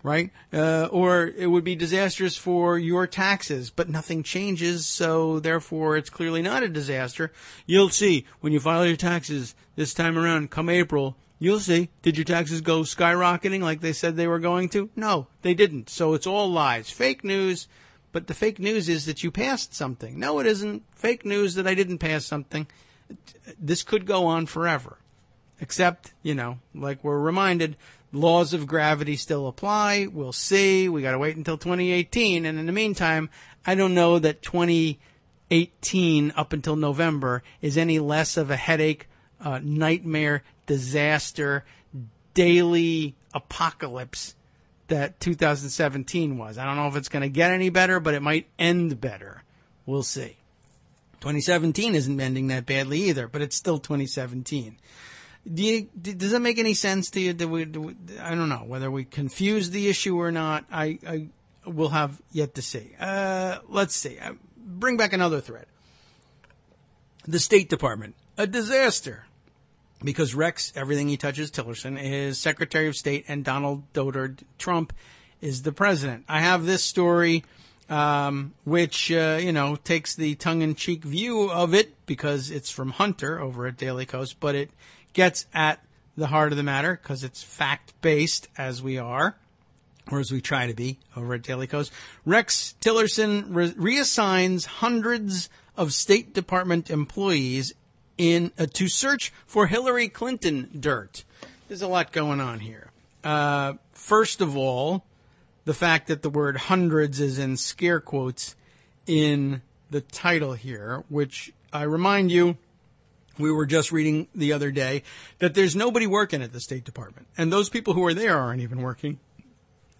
right? Or it would be disastrous for your taxes, but nothing changes, so therefore it's clearly not a disaster. You'll see when you file your taxes this time around, come April, you'll see. Did your taxes go skyrocketing like they said they were going to? No, they didn't. So it's all lies. Fake news. But the fake news is that you passed something. No, it isn't. Fake news that I didn't pass something. This could go on forever. Except, you know, like we're reminded, laws of gravity still apply. We'll see. We got to wait until 2018. And in the meantime, I don't know that 2018 up until November is any less of a headache, nightmare, disaster, daily apocalypse that 2017 was. I don't know if it's going to get any better, but it might end better. We'll see. 2017 isn't ending that badly either, but it's still 2017. Does that make any sense to you? I don't know whether we confuse the issue or not. I will have yet to see. Let's see. bring back another thread. The State Department, a disaster. Because Rex, everything he touches, Tillerson, is Secretary of State, and Donald Dotard Trump is the president. I have this story, which, takes the tongue-in-cheek view of it because it's from Hunter over at Daily Kos, but it gets at the heart of the matter because it's fact-based, as we are, or as we try to be over at Daily Kos. Rex Tillerson reassigns hundreds of State Department employees to search for Hillary Clinton dirt. There's a lot going on here. First of all, the fact that the word hundreds is in scare quotes in the title here, which I remind you, we were just reading the other day that there's nobody working at the State Department. And those people who are there aren't even working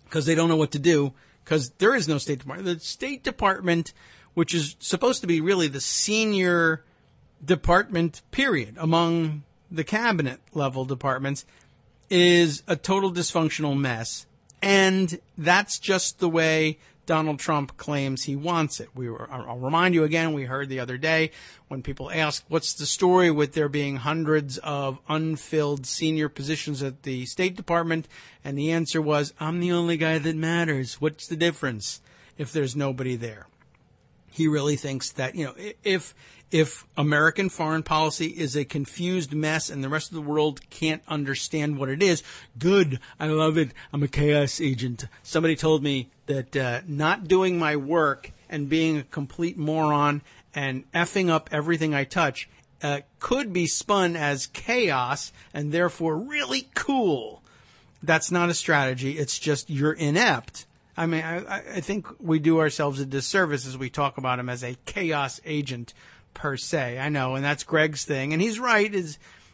because they don't know what to do because there is no State Department. The State Department, which is supposed to be really the senior department, period, among the cabinet level departments, is a total dysfunctional mess. And that's just the way Donald Trump claims he wants it. I'll remind you again, we heard the other day when people asked, what's the story with there being hundreds of unfilled senior positions at the State Department? And the answer was, I'm the only guy that matters. What's the difference if there's nobody there? He really thinks that, if American foreign policy is a confused mess and the rest of the world can't understand what it is, good, I love it, I'm a chaos agent. Somebody told me that not doing my work and being a complete moron and effing up everything I touch could be spun as chaos and therefore really cool. That's not a strategy. It's just you're inept. I mean, I think we do ourselves a disservice as we talk about him as a chaos agent per se. I know, and that's Greg's thing, and he's right.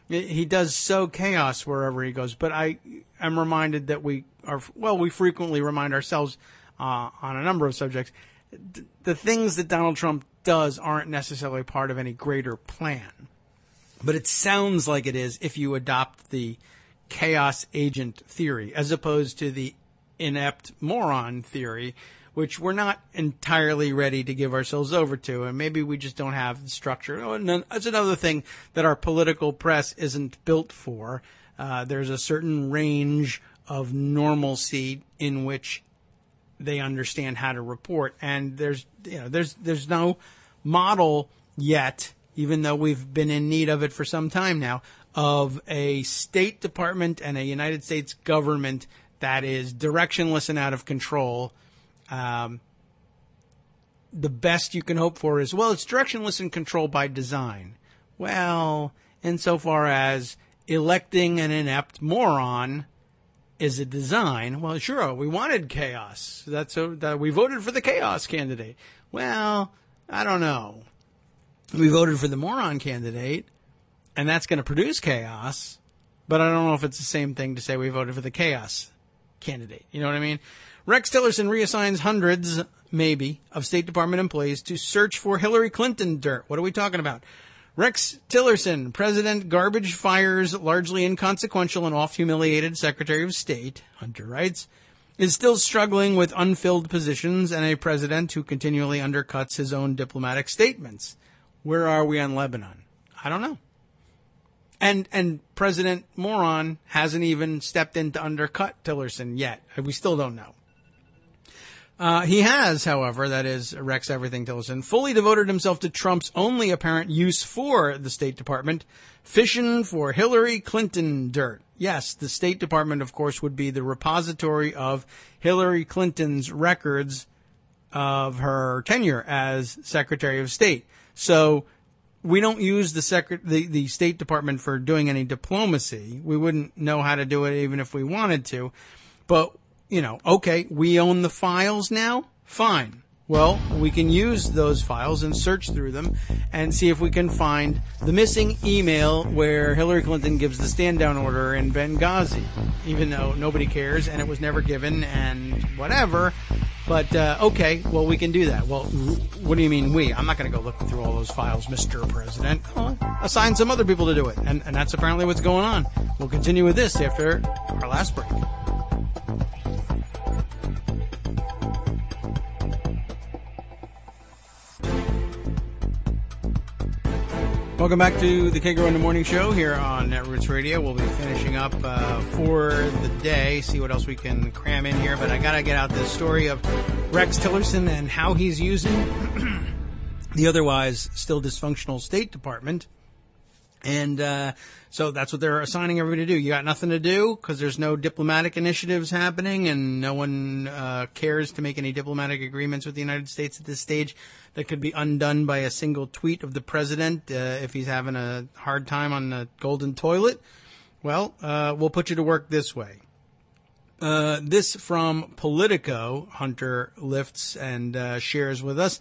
He does sow chaos wherever he goes. But I'm reminded that we frequently remind ourselves on a number of subjects. The things that Donald Trump does aren't necessarily part of any greater plan. But it sounds like it is if you adopt the chaos agent theory, as opposed to the inept moron theory, which we're not entirely ready to give ourselves over to, and maybe we just don't have the structure. That's another thing that our political press isn't built for. There's a certain range of normalcy in which they understand how to report, and there's no model yet, even though we've been in need of it for some time now, of a State Department and a United States government that is directionless and out of control. The best you can hope for is, it's directionless and control by design. Well, insofar as electing an inept moron is a design, well, sure, we wanted chaos. We voted for the chaos candidate. Well, I don't know. We voted for the moron candidate, and that's going to produce chaos, but I don't know if it's the same thing to say we voted for the chaos candidate. You know what I mean? Rex Tillerson reassigns hundreds, maybe, of State Department employees to search for Hillary Clinton dirt. What are we talking about? Rex Tillerson, President Garbage fires largely inconsequential and oft-humiliated Secretary of State, Hunter writes, is still struggling with unfilled positions and a president who continually undercuts his own diplomatic statements. Where are we on Lebanon? I don't know. And President Moron hasn't even stepped in to undercut Tillerson yet. We still don't know. He has, however, that is Rex Everything Tillerson, fully devoted himself to Trump's only apparent use for the State Department, fishing for Hillary Clinton dirt. Yes, the State Department, of course, would be the repository of Hillary Clinton's records of her tenure as Secretary of State. So we don't use the State Department for doing any diplomacy. We wouldn't know how to do it even if we wanted to. But, okay, we own the files now? Fine. Well, we can use those files and search through them and see if we can find the missing email where Hillary Clinton gives the stand-down order in Benghazi, even though nobody cares and it was never given and whatever. But, okay, well, we can do that. Well, what do you mean we? I'm not going to go looking through all those files, Mr. President. I'll assign some other people to do it. And that's apparently what's going on. We'll continue with this after our last break. Welcome back to the Kagro in the Morning Show here on Netroots Radio. We'll be finishing up for the day, see what else we can cram in here. But I got to get out this story of Rex Tillerson and how he's using the otherwise still dysfunctional State Department. And so that's what they're assigning everybody to do. You got nothing to do because there's no diplomatic initiatives happening and no one cares to make any diplomatic agreements with the United States at this stage that could be undone by a single tweet of the president if he's having a hard time on the golden toilet. Well, we'll put you to work this way. This from Politico, Hunter lifts and shares with us.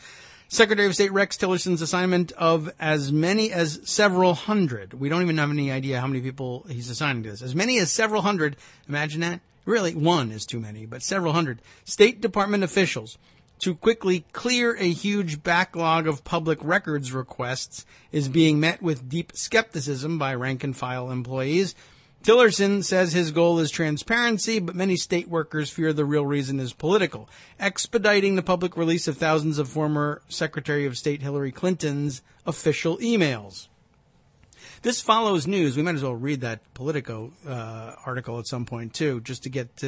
Secretary of State Rex Tillerson's assignment of as many as several hundred. We don't even have any idea how many people he's assigning to this. As many as several hundred. Imagine that. Really, one is too many, but several hundred State Department officials to quickly clear a huge backlog of public records requests is being met with deep skepticism by rank-and-file employees. Tillerson says his goal is transparency, but many state workers fear the real reason is political, expediting the public release of thousands of former Secretary of State Hillary Clinton's official emails. This follows news. We might as well read that Politico article at some point, too, just to get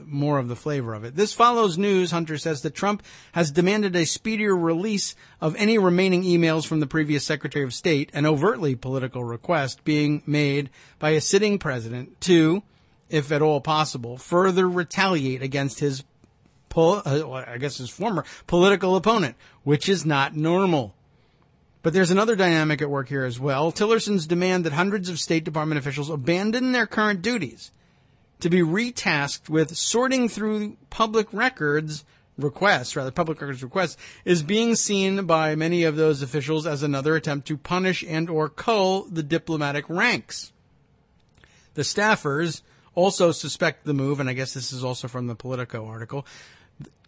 more of the flavor of it. This follows news, Hunter says, that Trump has demanded a speedier release of any remaining emails from the previous Secretary of State, an overtly political request being made by a sitting president to, if at all possible, further retaliate against his former political opponent, which is not normal. But there's another dynamic at work here as well. Tillerson's demand that hundreds of State Department officials abandon their current duties to be retasked with sorting through public records requests, is being seen by many of those officials as another attempt to punish and or cull the diplomatic ranks. The staffers also suspect the move, and I guess this is also from the Politico article.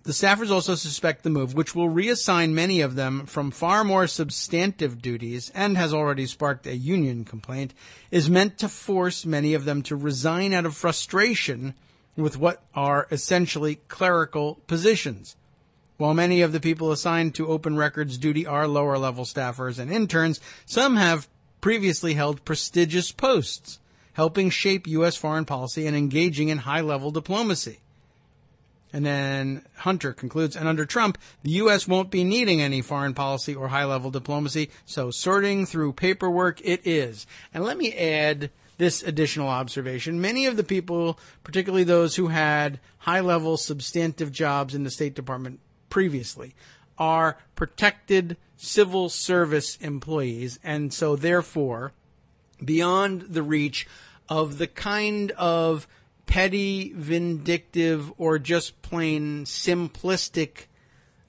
The staffers also suspect the move, which will reassign many of them from far more substantive duties and has already sparked a union complaint, is meant to force many of them to resign out of frustration with what are essentially clerical positions. While many of the people assigned to open records duty are lower-level staffers and interns, some have previously held prestigious posts, helping shape U.S. foreign policy and engaging in high-level diplomacy. And then Hunter concludes, and under Trump, the U.S. won't be needing any foreign policy or high-level diplomacy, so sorting through paperwork it is. And let me add this additional observation. Many of the people, particularly those who had high-level substantive jobs in the State Department previously, are protected civil service employees, and so therefore beyond the reach of the kind of petty, vindictive, or just plain simplistic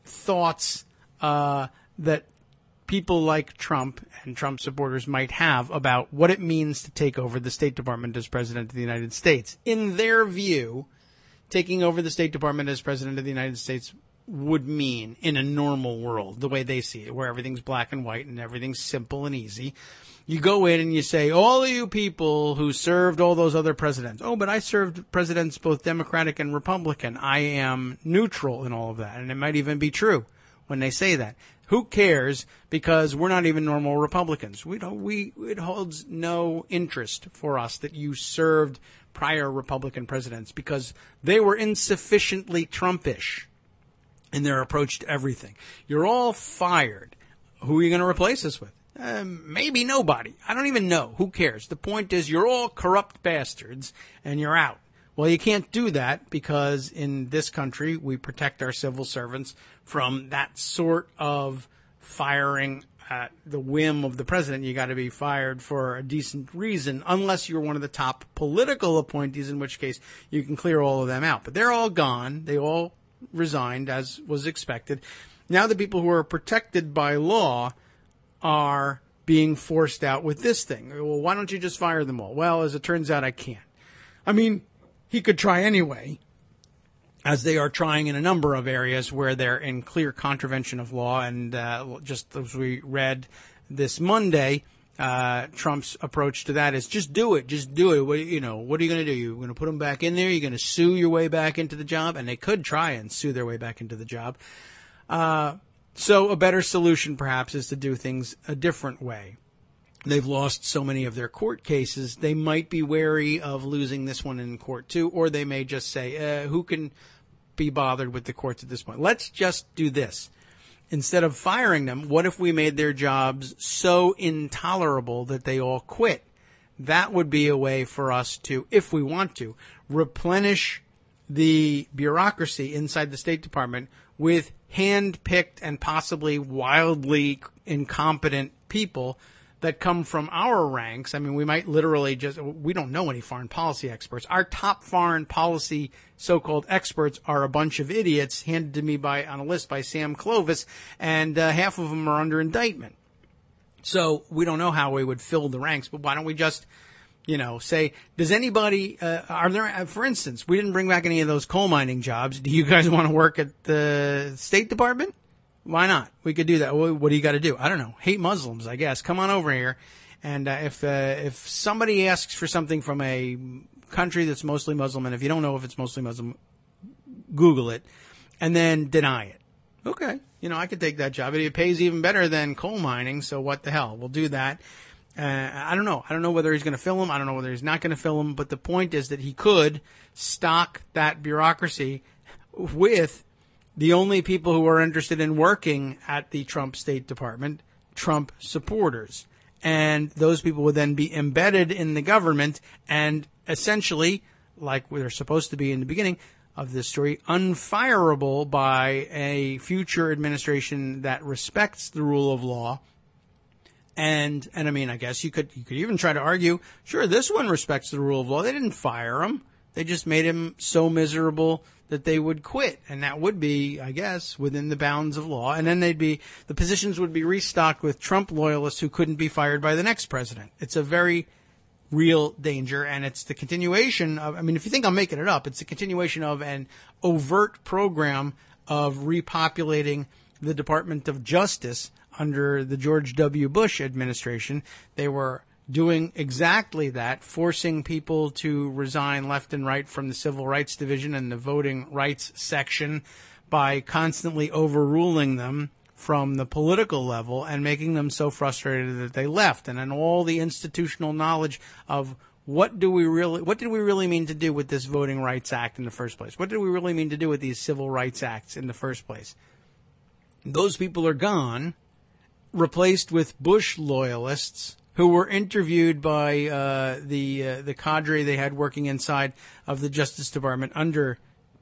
thoughts that people like Trump and Trump supporters might have about what it means to take over the State Department as President of the United States. In their view, taking over the State Department as President of the United States would mean, in a normal world, the way they see it, where everything's black and white and everything's simple and easy, you go in and you say, all of you people who served all those other presidents. Oh, but I served presidents both Democratic and Republican. I am neutral in all of that. And it might even be true when they say that. Who cares? Because we're not even normal Republicans. It holds no interest for us that you served prior Republican presidents because they were insufficiently Trumpish in their approach to everything. You're all fired. Who are you going to replace us with? Maybe nobody. I don't even know. Who cares? The point is you're all corrupt bastards and you're out. Well, you can't do that because in this country we protect our civil servants from that sort of firing at the whim of the president. You got to be fired for a decent reason unless you're one of the top political appointees, in which case you can clear all of them out. But they're all gone. They all resigned as was expected. Now the people who are protected by law are being forced out with this thing. Well, why don't you just fire them all? Well, as it turns out, I can't. I mean, he could try anyway, as they are trying in a number of areas where they're in clear contravention of law. And just as we read this Monday, Trump's approach to that is just do it. Just do it. What are you going to do? You're going to put them back in there? You're going to sue your way back into the job? And they could try and sue their way back into the job. So a better solution, perhaps, is to do things a different way. they've lost so many of their court cases, they might be wary of losing this one in court too, or they may just say, who can be bothered with the courts at this point? Let's just do this. Instead of firing them, what if we made their jobs so intolerable that they all quit? That would be a way for us to, if we want to, replenish the bureaucracy inside the State Department with hand-picked and possibly wildly incompetent people that come from our ranks. I mean, we might literally we don't know any foreign policy experts. Our top foreign policy so-called experts are a bunch of idiots handed to me on a list by Sam Clovis, and half of them are under indictment. So we don't know how we would fill the ranks, but why don't we just, say, does anybody, are there, for instance, we didn't bring back any of those coal mining jobs. Do you guys want to work at the State Department? Why not? We could do that. What do you got to do? I don't know. Hate Muslims, I guess. Come on over here. And if somebody asks for something from a country that's mostly Muslim, and if you don't know if it's mostly Muslim, Google it, and then deny it. Okay. I could take that job. It pays even better than coal mining, so what the hell? We'll do that. I don't know. I don't know whether he's going to fill them. I don't know whether he's not going to fill them. But the point is that he could stock that bureaucracy with the only people who are interested in working at the Trump State Department, Trump supporters. And those people would then be embedded in the government and essentially, like they're supposed to be in the beginning of this story, unfireable by a future administration that respects the rule of law. And I mean, I guess you could even try to argue, sure, this one respects the rule of law. They didn't fire him. They just made him so miserable that they would quit. And that would be, I guess, within the bounds of law. And then the positions would be restocked with Trump loyalists who couldn't be fired by the next president. It's a very real danger, and it's the continuation of, if you think I'm making it up, it's the continuation of an overt program of repopulating the Department of Justice under the George W. Bush administration. They were doing exactly that, forcing people to resign left and right from the Civil Rights Division and the Voting Rights Section by constantly overruling them from the political level and making them so frustrated that they left. And then all the institutional knowledge of what did we really mean to do with this Voting Rights Act in the first place? What did we really mean to do with these Civil Rights Acts in the first place? Those people are gone, replaced with Bush loyalists who were interviewed by the cadre they had working inside of the Justice Department under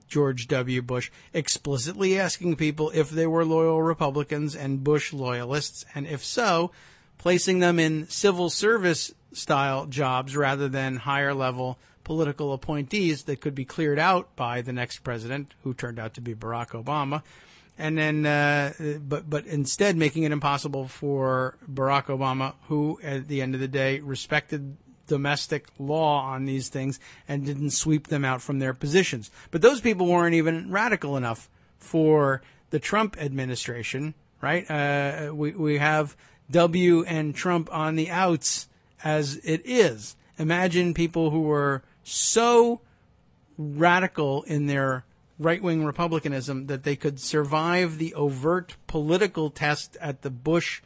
George W. Bush, explicitly asking people if they were loyal Republicans and Bush loyalists, and if so, placing them in civil service style jobs rather than higher level political appointees that could be cleared out by the next president, who turned out to be Barack Obama. And then, but instead making it impossible for Barack Obama, who at the end of the day respected domestic law on these things and didn't sweep them out from their positions. But those people weren't even radical enough for the Trump administration, right? We have W and Trump on the outs as it is. Imagine people who were so radical in their right-wing republicanism that they could survive the overt political test at the Bush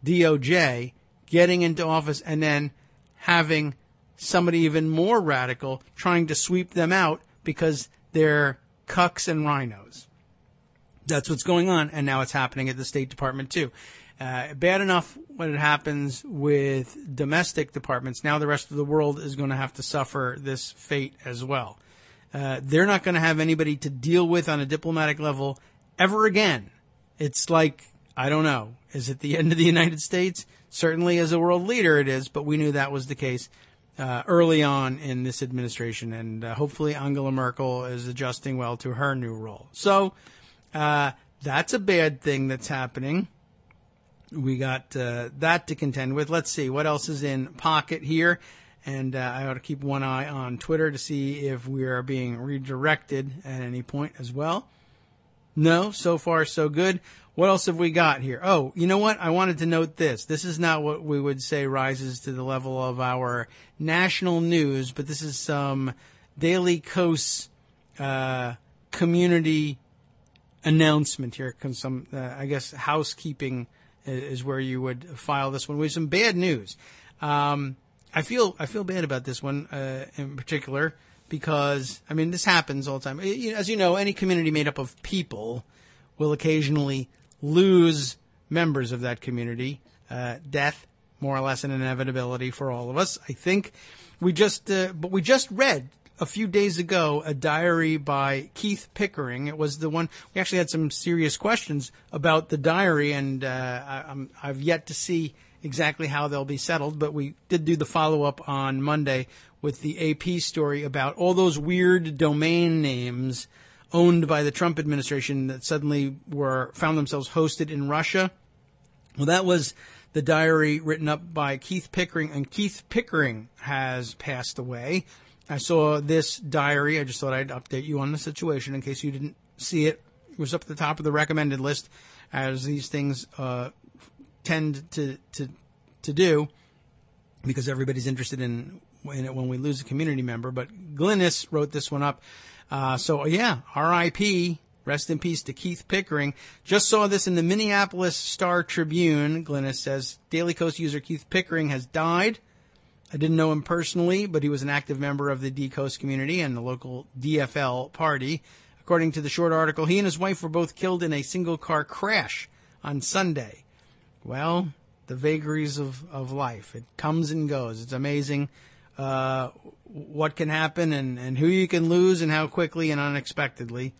DOJ, getting into office, and then having somebody even more radical trying to sweep them out because they're cucks and rhinos. That's what's going on, and now it's happening at the State Department too. Bad enough when it happens with domestic departments. Now the rest of the world is going to have to suffer this fate as well. They're not going to have anybody to deal with on a diplomatic level ever again. It's like, I don't know, is it the end of the United States? Certainly as a world leader it is, but we knew that was the case early on in this administration, and hopefully Angela Merkel is adjusting well to her new role. So that's a bad thing that's happening. We got that to contend with. Let's see, what else is in pocket here? And I ought to keep one eye on Twitter to see if we are being redirected at any point as well. No, so far so good. What else have we got here? Oh, you know what? I wanted to note this. This is not what we would say rises to the level of our national news, but this is some Daily Kos community announcement here. Some, I guess, housekeeping is where you would file this one. We have some bad news. I feel bad about this one in particular because, I mean, this happens all the time. As you know, any community made up of people will occasionally lose members of that community. Death, more or less an inevitability for all of us. I think we just read a few days ago a diary by Keith Pickering. It was the one, we actually had some serious questions about the diary, and I've yet to see exactly how they'll be settled, but we did do the follow-up on Monday with the AP story about all those weird domain names owned by the Trump administration that suddenly found themselves hosted in Russia. Well, that was the diary written up by Keith Pickering, and Keith Pickering has passed away. I saw this diary. I just thought I'd update you on the situation in case you didn't see it. It was up at the top of the recommended list, as these things tend to do, because everybody's interested in it when we lose a community member. But Glynis wrote this one up. So yeah, R.I.P. Rest in peace to Keith Pickering. Just saw this in the Minneapolis Star-Tribune. Glynis says, Daily Kos user Keith Pickering has died. I didn't know him personally, but he was an active member of the D-Coast community and the local DFL party. According to the short article, he and his wife were both killed in a single-car crash on Sunday. Well, the vagaries of life. It comes and goes. It's amazing what can happen and who you can lose and how quickly and unexpectedly.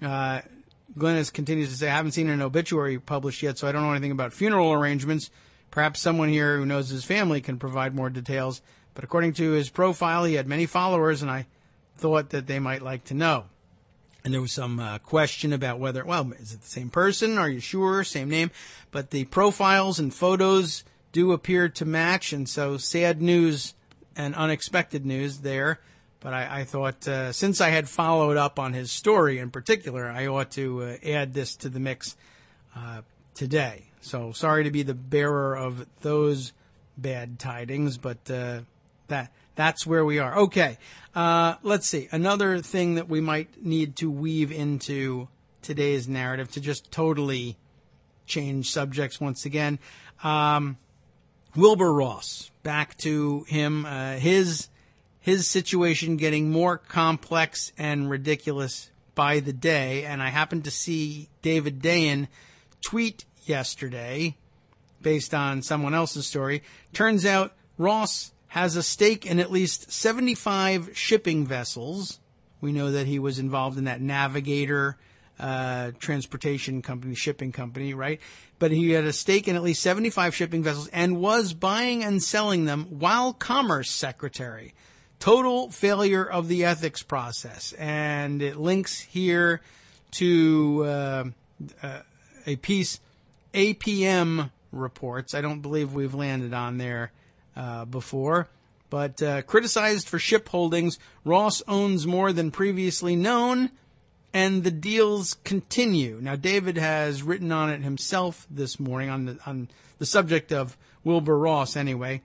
Glennis continues to say, I haven't seen an obituary published yet, so I don't know anything about funeral arrangements. Perhaps someone here who knows his family can provide more details. But according to his profile, he had many followers, and I thought that they might like to know. And there was some question about whether, well, is it the same person? Are you sure? Same name? But the profiles and photos do appear to match, and so sad news and unexpected news there. But I thought, since I had followed up on his story in particular, I ought to add this to the mix today. So sorry to be the bearer of those bad tidings, but that's where we are. Okay, let's see. Another thing that we might need to weave into today's narrative to just totally change subjects once again. Wilbur Ross, back to him. His situation getting more complex and ridiculous by the day. And I happened to see David Dayen tweet yesterday based on someone else's story. Turns out Ross has a stake in at least 75 shipping vessels. We know that he was involved in that Navigator transportation company, shipping company, right? But he had a stake in at least 75 shipping vessels and was buying and selling them while Commerce Secretary. Total failure of the ethics process. And it links here to a piece APM reports. I don't believe we've landed on there before. But criticized for ship holdings, Ross owns more than previously known, and the deals continue. Now, David has written on it himself this morning on the subject of Wilbur Ross anyway.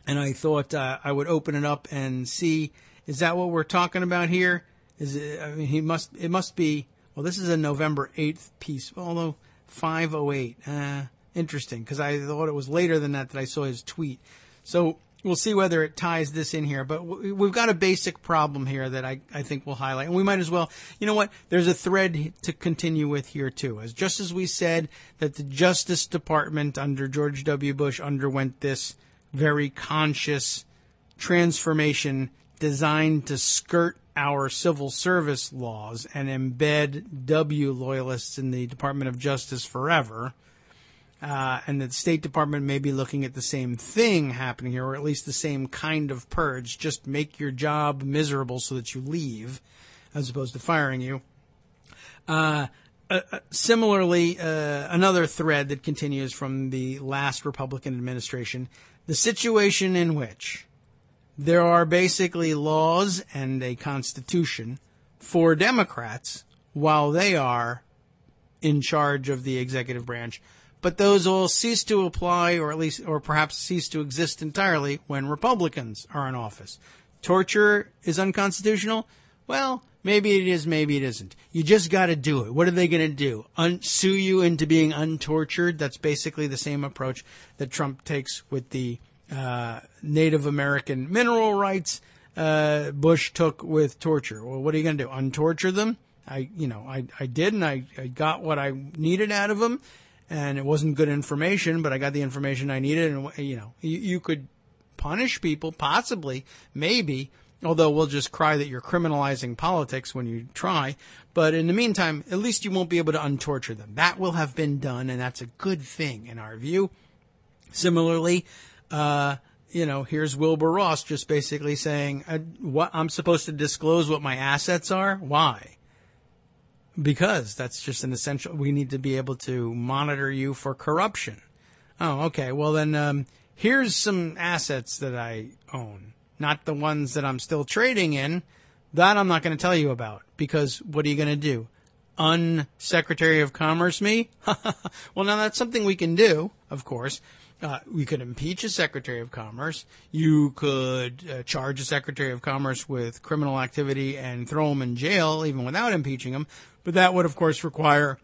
And I thought I would open it up and see, is that what we're talking about here? Is it, I mean, it must be, well, this is a November 8th piece, although 5:08. Interesting, because I thought it was later than that I saw his tweet. So we'll see whether it ties this in here. But we've got a basic problem here that I think we'll highlight. And we might as well, you know what, there's a thread to continue with here too. Just as we said that the Justice Department under George W. Bush underwent this very conscious transformation designed to skirt our civil service laws and embed W loyalists in the Department of Justice forever. And the State Department may be looking at the same thing happening here, or at least the same kind of purge. Just make your job miserable so that you leave, as opposed to firing you. Similarly, another thread that continues from the last Republican administration, the situation in which there are basically laws and a constitution for Democrats while they are in charge of the executive branch, but those will cease to apply, or perhaps cease to exist entirely when Republicans are in office. Torture is unconstitutional. Well, Maybe it is, maybe it isn't. You just got to do it. What are they going to do? Sue you into being untortured? That's basically the same approach that Trump takes with the Native American mineral rights Bush took with torture. Well, what are you going to do? Untorture them? I did, and I got what I needed out of them, and it wasn't good information, but I got the information I needed, and you could punish people, possibly, maybe. Although we'll just cry that you're criminalizing politics when you try. But in the meantime, at least you won't be able to untorture them. That will have been done, and that's a good thing in our view. Similarly, here's Wilbur Ross just basically saying, what I'm supposed to disclose what my assets are? Why? Because that's just an essential. We need to be able to monitor you for corruption. Oh, okay. Well, then here's some assets that I own. Not the ones that I'm still trading in. That I'm not going to tell you about, because what are you going to do? Secretary of Commerce me? Well, now that's something we can do, of course. We could impeach a Secretary of Commerce. You could charge a Secretary of Commerce with criminal activity and throw him in jail, even without impeaching him. But that would, of course, require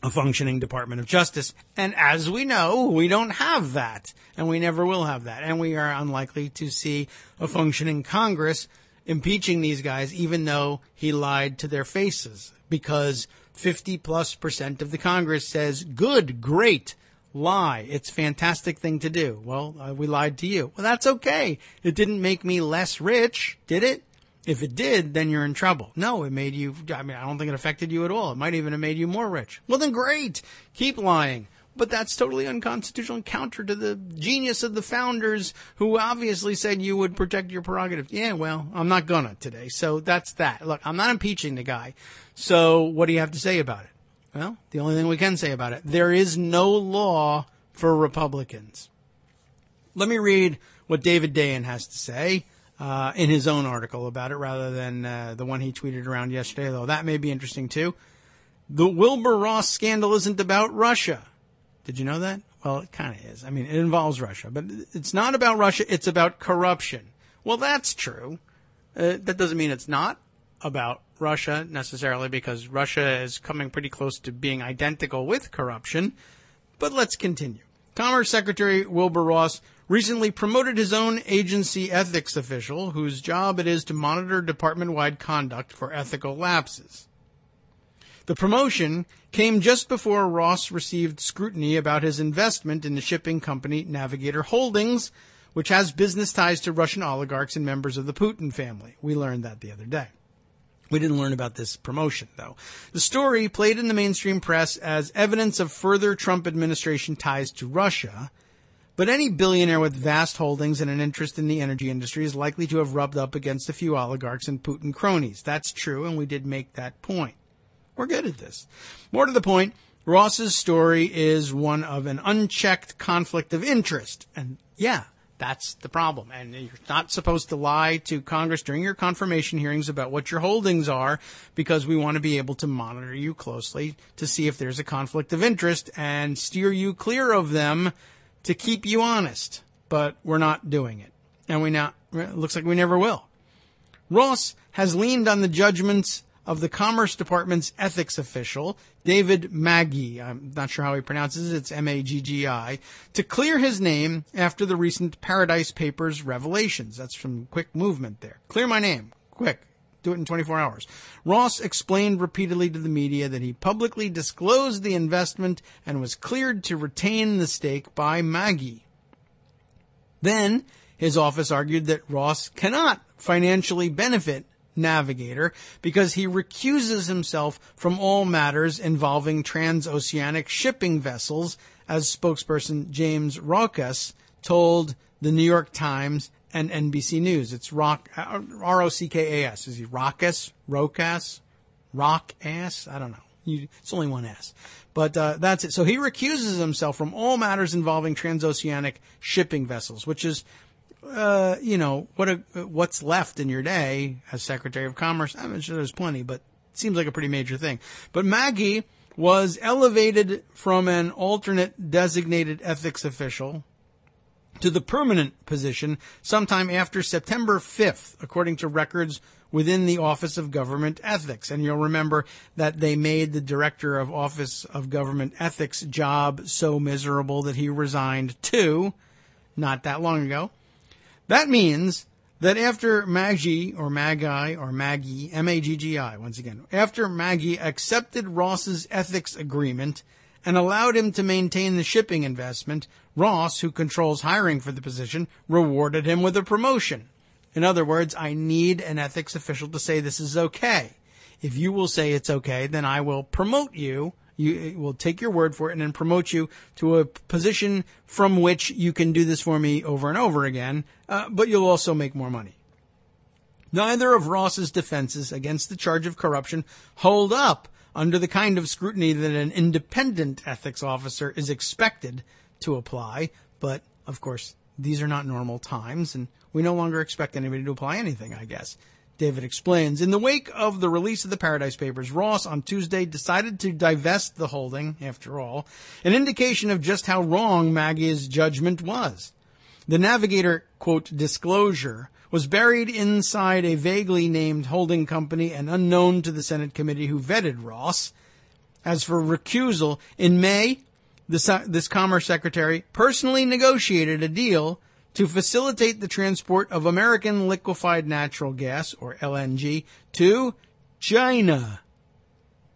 a functioning Department of Justice. And as we know, we don't have that, and we never will have that. And we are unlikely to see a functioning Congress impeaching these guys, even though he lied to their faces, because 50+% of the Congress says, good, great, lie. It's a fantastic thing to do. Well, we lied to you. Well, that's okay. It didn't make me less rich, did it? If it did, then you're in trouble. No, it made you, I don't think it affected you at all. It might even have made you more rich. Well, then great. Keep lying. But that's totally unconstitutional and counter to the genius of the founders, who obviously said you would protect your prerogative. Yeah, well, I'm not gonna today. So that's that. Look, I'm not impeaching the guy. So what do you have to say about it? Well, the only thing we can say about it, there is no law for Republicans. Let me read what David Dayen has to say in his own article about it, rather than the one he tweeted around yesterday, though that may be interesting too. The Wilbur Ross scandal isn't about Russia. Did you know that? Well, it kind of is. I mean, it involves Russia, but it's not about Russia. It's about corruption. Well, that's true. That doesn't mean it's not about Russia necessarily, because Russia is coming pretty close to being identical with corruption. But let's continue. Commerce Secretary Wilbur Ross recently promoted his own agency ethics official, whose job it is to monitor department-wide conduct for ethical lapses. The promotion came just before Ross received scrutiny about his investment in the shipping company Navigator Holdings, which has business ties to Russian oligarchs and members of the Putin family. We learned that the other day. We didn't learn about this promotion, though. The story played in the mainstream press as evidence of further Trump administration ties to Russia. But any billionaire with vast holdings and an interest in the energy industry is likely to have rubbed up against a few oligarchs and Putin cronies. That's true, and we did make that point. We're good at this. More to the point, Ross's story is one of an unchecked conflict of interest. And yeah, that's the problem. And you're not supposed to lie to Congress during your confirmation hearings about what your holdings are, because we want to be able to monitor you closely to see if there's a conflict of interest and steer you clear of them to keep you honest. But we're not doing it. And it looks like we never will. Ross has leaned on the judgments of the Commerce Department's ethics official, David Maggi, I'm not sure how he pronounces it, it's M-A-G-G-I, to clear his name after the recent Paradise Papers revelations. That's from Quick Movement there. Clear my name. Quick. Do it in 24 hours. Ross explained repeatedly to the media that he publicly disclosed the investment and was cleared to retain the stake by Maggi. Then, his office argued that Ross cannot financially benefit Navigator because he recuses himself from all matters involving transoceanic shipping vessels, as spokesperson James Rockas told the New York Times and NBC News. It's R-O-C-K-A-S. Is he Rockas? Rockas? Rock-ass? I don't know. It's only one S. But that's it. So he recuses himself from all matters involving transoceanic shipping vessels, which is what's left in your day as Secretary of Commerce. I'm sure there's plenty, but it seems like a pretty major thing. But Maggi was elevated from an alternate designated ethics official to the permanent position sometime after September 5th, according to records within the Office of Government Ethics. And you'll remember that they made the director of Office of Government Ethics job so miserable that he resigned too, not that long ago. That means that after Maggie, M-A-G-G-I, once again, after Maggie accepted Ross's ethics agreement and allowed him to maintain the shipping investment, Ross, who controls hiring for the position, rewarded him with a promotion. In other words, I need an ethics official to say this is okay. If you will say it's okay, then I will promote you. You will take your word for it and then promote you to a position from which you can do this for me over and over again, but you'll also make more money. Neither of Ross's defenses against the charge of corruption hold up under the kind of scrutiny that an independent ethics officer is expected to apply. But, of course, these are not normal times, and we no longer expect anybody to apply anything, I guess. David explains, in the wake of the release of the Paradise Papers, Ross on Tuesday decided to divest the holding, after all, an indication of just how wrong Maggie's judgment was. The Navigator, quote, disclosure was buried inside a vaguely named holding company and unknown to the Senate committee who vetted Ross. As for recusal, in May, this Commerce Secretary personally negotiated a deal to facilitate the transport of American liquefied natural gas, or LNG, to China.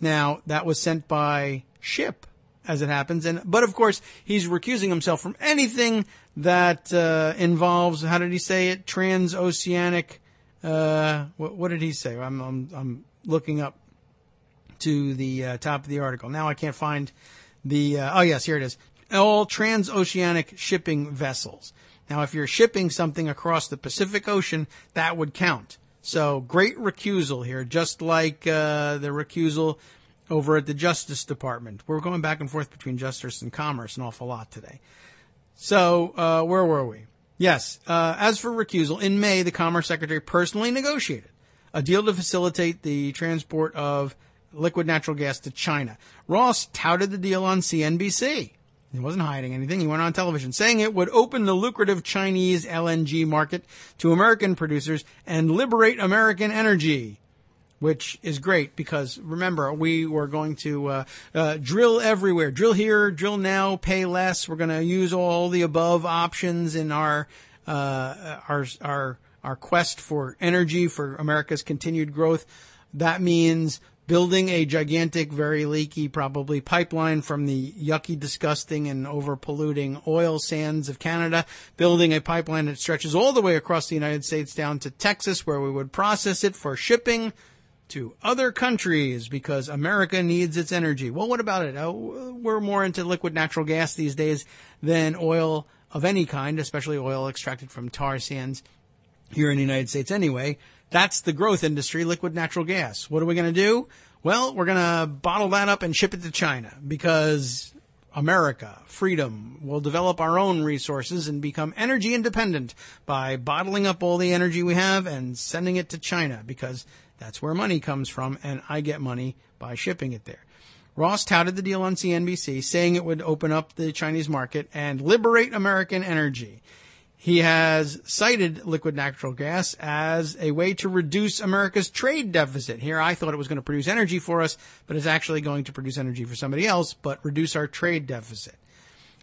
Now, that was sent by ship, as it happens, but of course, he's recusing himself from anything that involves, how did he say it, transoceanic, what did he say? I'm looking up to the top of the article. Now I can't find oh yes, here it is. All transoceanic shipping vessels. Now, if you're shipping something across the Pacific Ocean, that would count. So, great recusal here, just like the recusal over at the Justice Department. We're going back and forth between justice and commerce an awful lot today. So, where were we? Yes, as for recusal, in May, the Commerce Secretary personally negotiated a deal to facilitate the transport of liquid natural gas to China. Ross touted the deal on CNBC. He wasn't hiding anything. He went on television saying it would open the lucrative Chinese LNG market to American producers and liberate American energy, which is great because, remember, we were going to drill everywhere. Drill here, drill now, pay less. We're going to use all the above options in our quest for energy, for America's continued growth. That means building a gigantic, very leaky, probably pipeline from the yucky, disgusting, and over-polluting oil sands of Canada, building a pipeline that stretches all the way across the United States down to Texas, where we would process it for shipping to other countries because America needs its energy. Well, what about it? We're more into liquid natural gas these days than oil of any kind, especially oil extracted from tar sands here in the United States anyway. That's the growth industry, liquid natural gas. What are we going to do? Well, we're going to bottle that up and ship it to China because America, freedom, will develop our own resources and become energy independent by bottling up all the energy we have and sending it to China because that's where money comes from, and I get money by shipping it there. Ross touted the deal on CNBC, saying it would open up the Chinese market and liberate American energy. He has cited liquid natural gas as a way to reduce America's trade deficit. Here, I thought it was going to produce energy for us, but it's actually going to produce energy for somebody else, but reduce our trade deficit.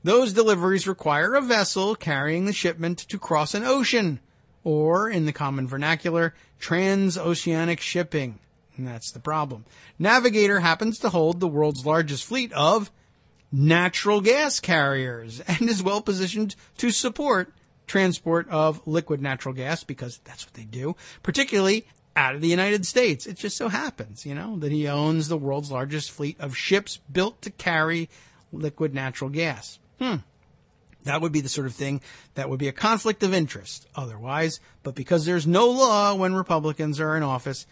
Those deliveries require a vessel carrying the shipment to cross an ocean, or, in the common vernacular, transoceanic shipping. And that's the problem. Navigator happens to hold the world's largest fleet of natural gas carriers and is well positioned to support transport of liquid natural gas because that's what they do, particularly out of the United States. It just so happens, that he owns the world's largest fleet of ships built to carry liquid natural gas. That would be the sort of thing that would be a conflict of interest otherwise, but because there's no law when Republicans are in office,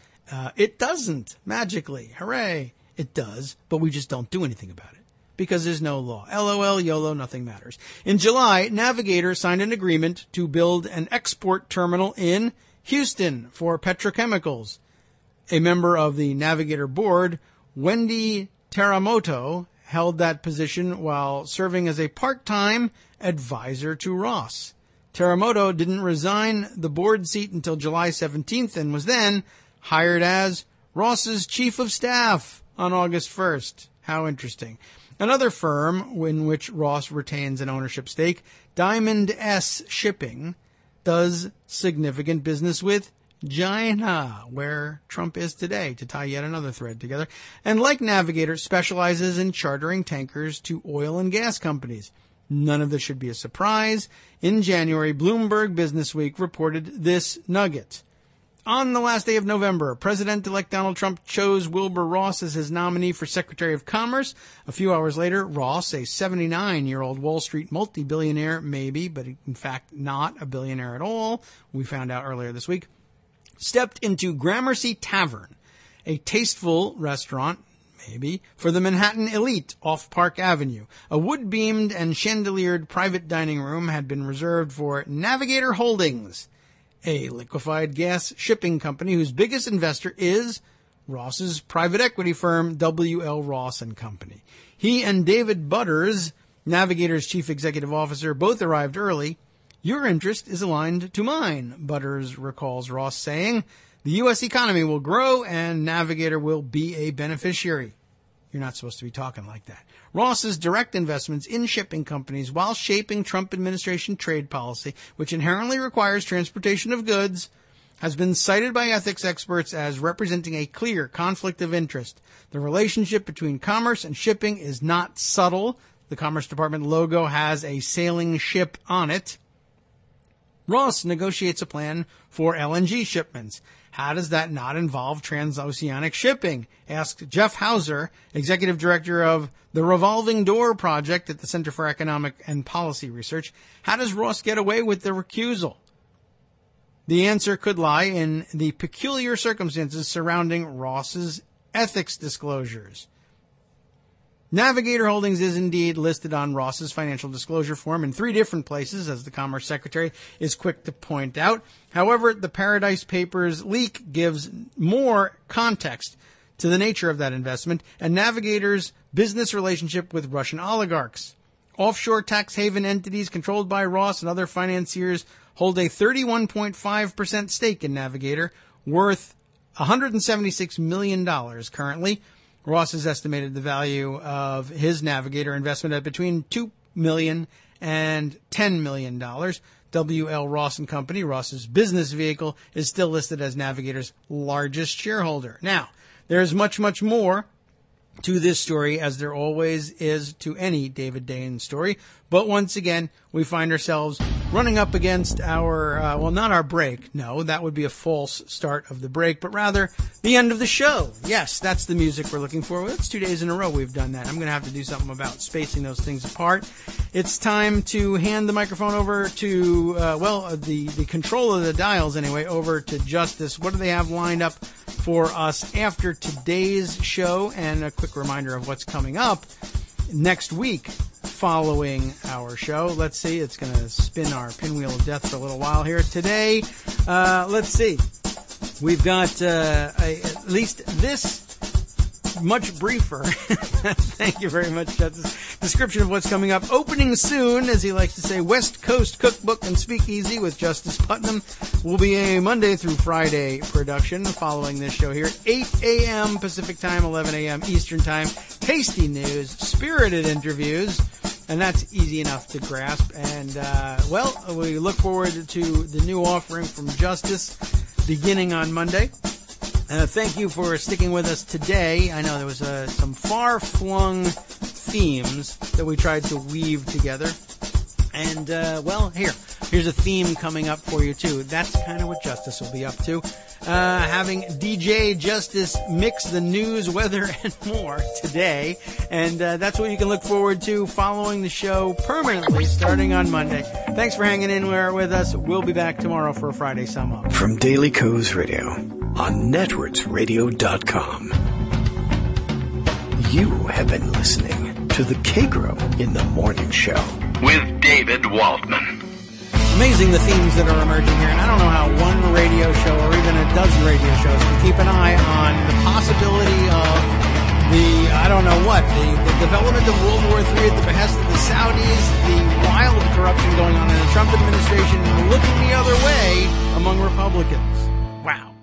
it doesn't magically. Hooray. It does, but we just don't do anything about it. Because there's no law. LOL, YOLO, nothing matters. In July, Navigator signed an agreement to build an export terminal in Houston for petrochemicals. A member of the Navigator board, Wendy Teramoto, held that position while serving as a part-time advisor to Ross. Teramoto didn't resign the board seat until July 17th and was then hired as Ross's chief of staff on August 1st. How interesting. Another firm in which Ross retains an ownership stake, Diamond S Shipping, does significant business with China, where Trump is today, to tie yet another thread together. And like Navigator, specializes in chartering tankers to oil and gas companies. None of this should be a surprise. In January, Bloomberg Businessweek reported this nugget. On the last day of November, President-elect Donald Trump chose Wilbur Ross as his nominee for Secretary of Commerce. A few hours later, Ross, a 79-year-old Wall Street multi-billionaire, maybe, but in fact not a billionaire at all, we found out earlier this week, stepped into Gramercy Tavern, a tasteful restaurant, maybe, for the Manhattan elite off Park Avenue. A wood-beamed and chandeliered private dining room had been reserved for Navigator Holdings, a liquefied gas shipping company whose biggest investor is Ross's private equity firm, W.L. Ross & Company. He and David Butters, Navigator's chief executive officer, both arrived early. Your interest is aligned to mine, Butters recalls Ross saying. The U.S. economy will grow and Navigator will be a beneficiary. You're not supposed to be talking like that. Ross's direct investments in shipping companies while shaping Trump administration trade policy, which inherently requires transportation of goods, has been cited by ethics experts as representing a clear conflict of interest. The relationship between commerce and shipping is not subtle. The Commerce Department logo has a sailing ship on it. Ross negotiates a plan for LNG shipments. How does that not involve transoceanic shipping? Asked Jeff Hauser, executive director of the Revolving Door Project at the Center for Economic and Policy Research. How does Ross get away with the recusal? The answer could lie in the peculiar circumstances surrounding Ross's ethics disclosures. Navigator Holdings is indeed listed on Ross's financial disclosure form in 3 different places, as the Commerce Secretary is quick to point out. However, the Paradise Papers leak gives more context to the nature of that investment and Navigator's business relationship with Russian oligarchs. Offshore tax haven entities controlled by Ross and other financiers hold a 31.5% stake in Navigator, worth $176 million currently. Ross has estimated the value of his Navigator investment at between $2 million and $10 million. W.L. Ross & Company, Ross's business vehicle, is still listed as Navigator's largest shareholder. Now, there's much, much more to this story, as there always is to any David Dayen story. But once again, we find ourselves running up against our, not our break. No, that would be a false start of the break, but rather the end of the show. Yes, that's the music we're looking for. Well, it's 2 days in a row we've done that. I'm going to have to do something about spacing those things apart. It's time to hand the microphone over to, the control of the dials anyway, over to Justice. What do they have lined up for us after today's show? And a quick reminder of what's coming up next week following our show. Let's see. It's going to spin our pinwheel of death for a little while here. Today, let's see. We've got at least this much briefer, thank you very much, Justice, description of what's coming up. Opening soon, as he likes to say, West Coast Cookbook and Speakeasy with Justice Putnam will be a Monday through Friday production following this show here. 8 a.m. Pacific Time, 11 a.m. Eastern Time. Tasty news, spirited interviews, and that's easy enough to grasp. And, we look forward to the new offering from Justice beginning on Monday. Thank you for sticking with us today. I know there was some far-flung themes that we tried to weave together. And, here's a theme coming up for you, too. That's kind of what Justice will be up to. Having DJ Justice mix the news, weather, and more today. And that's what you can look forward to following the show permanently starting on Monday. Thanks for hanging in there with us. We'll be back tomorrow for a Friday Sum Up. From Daily Kos Radio on networksradio.com. You have been listening to the Kagro in the Morning Show with David Waldman. Amazing the themes that are emerging here, and I don't know how one radio show or even a dozen radio shows can keep an eye on the possibility of the development of World War III at the behest of the Saudis, the wild corruption going on in the Trump administration, and looking the other way among Republicans. Wow.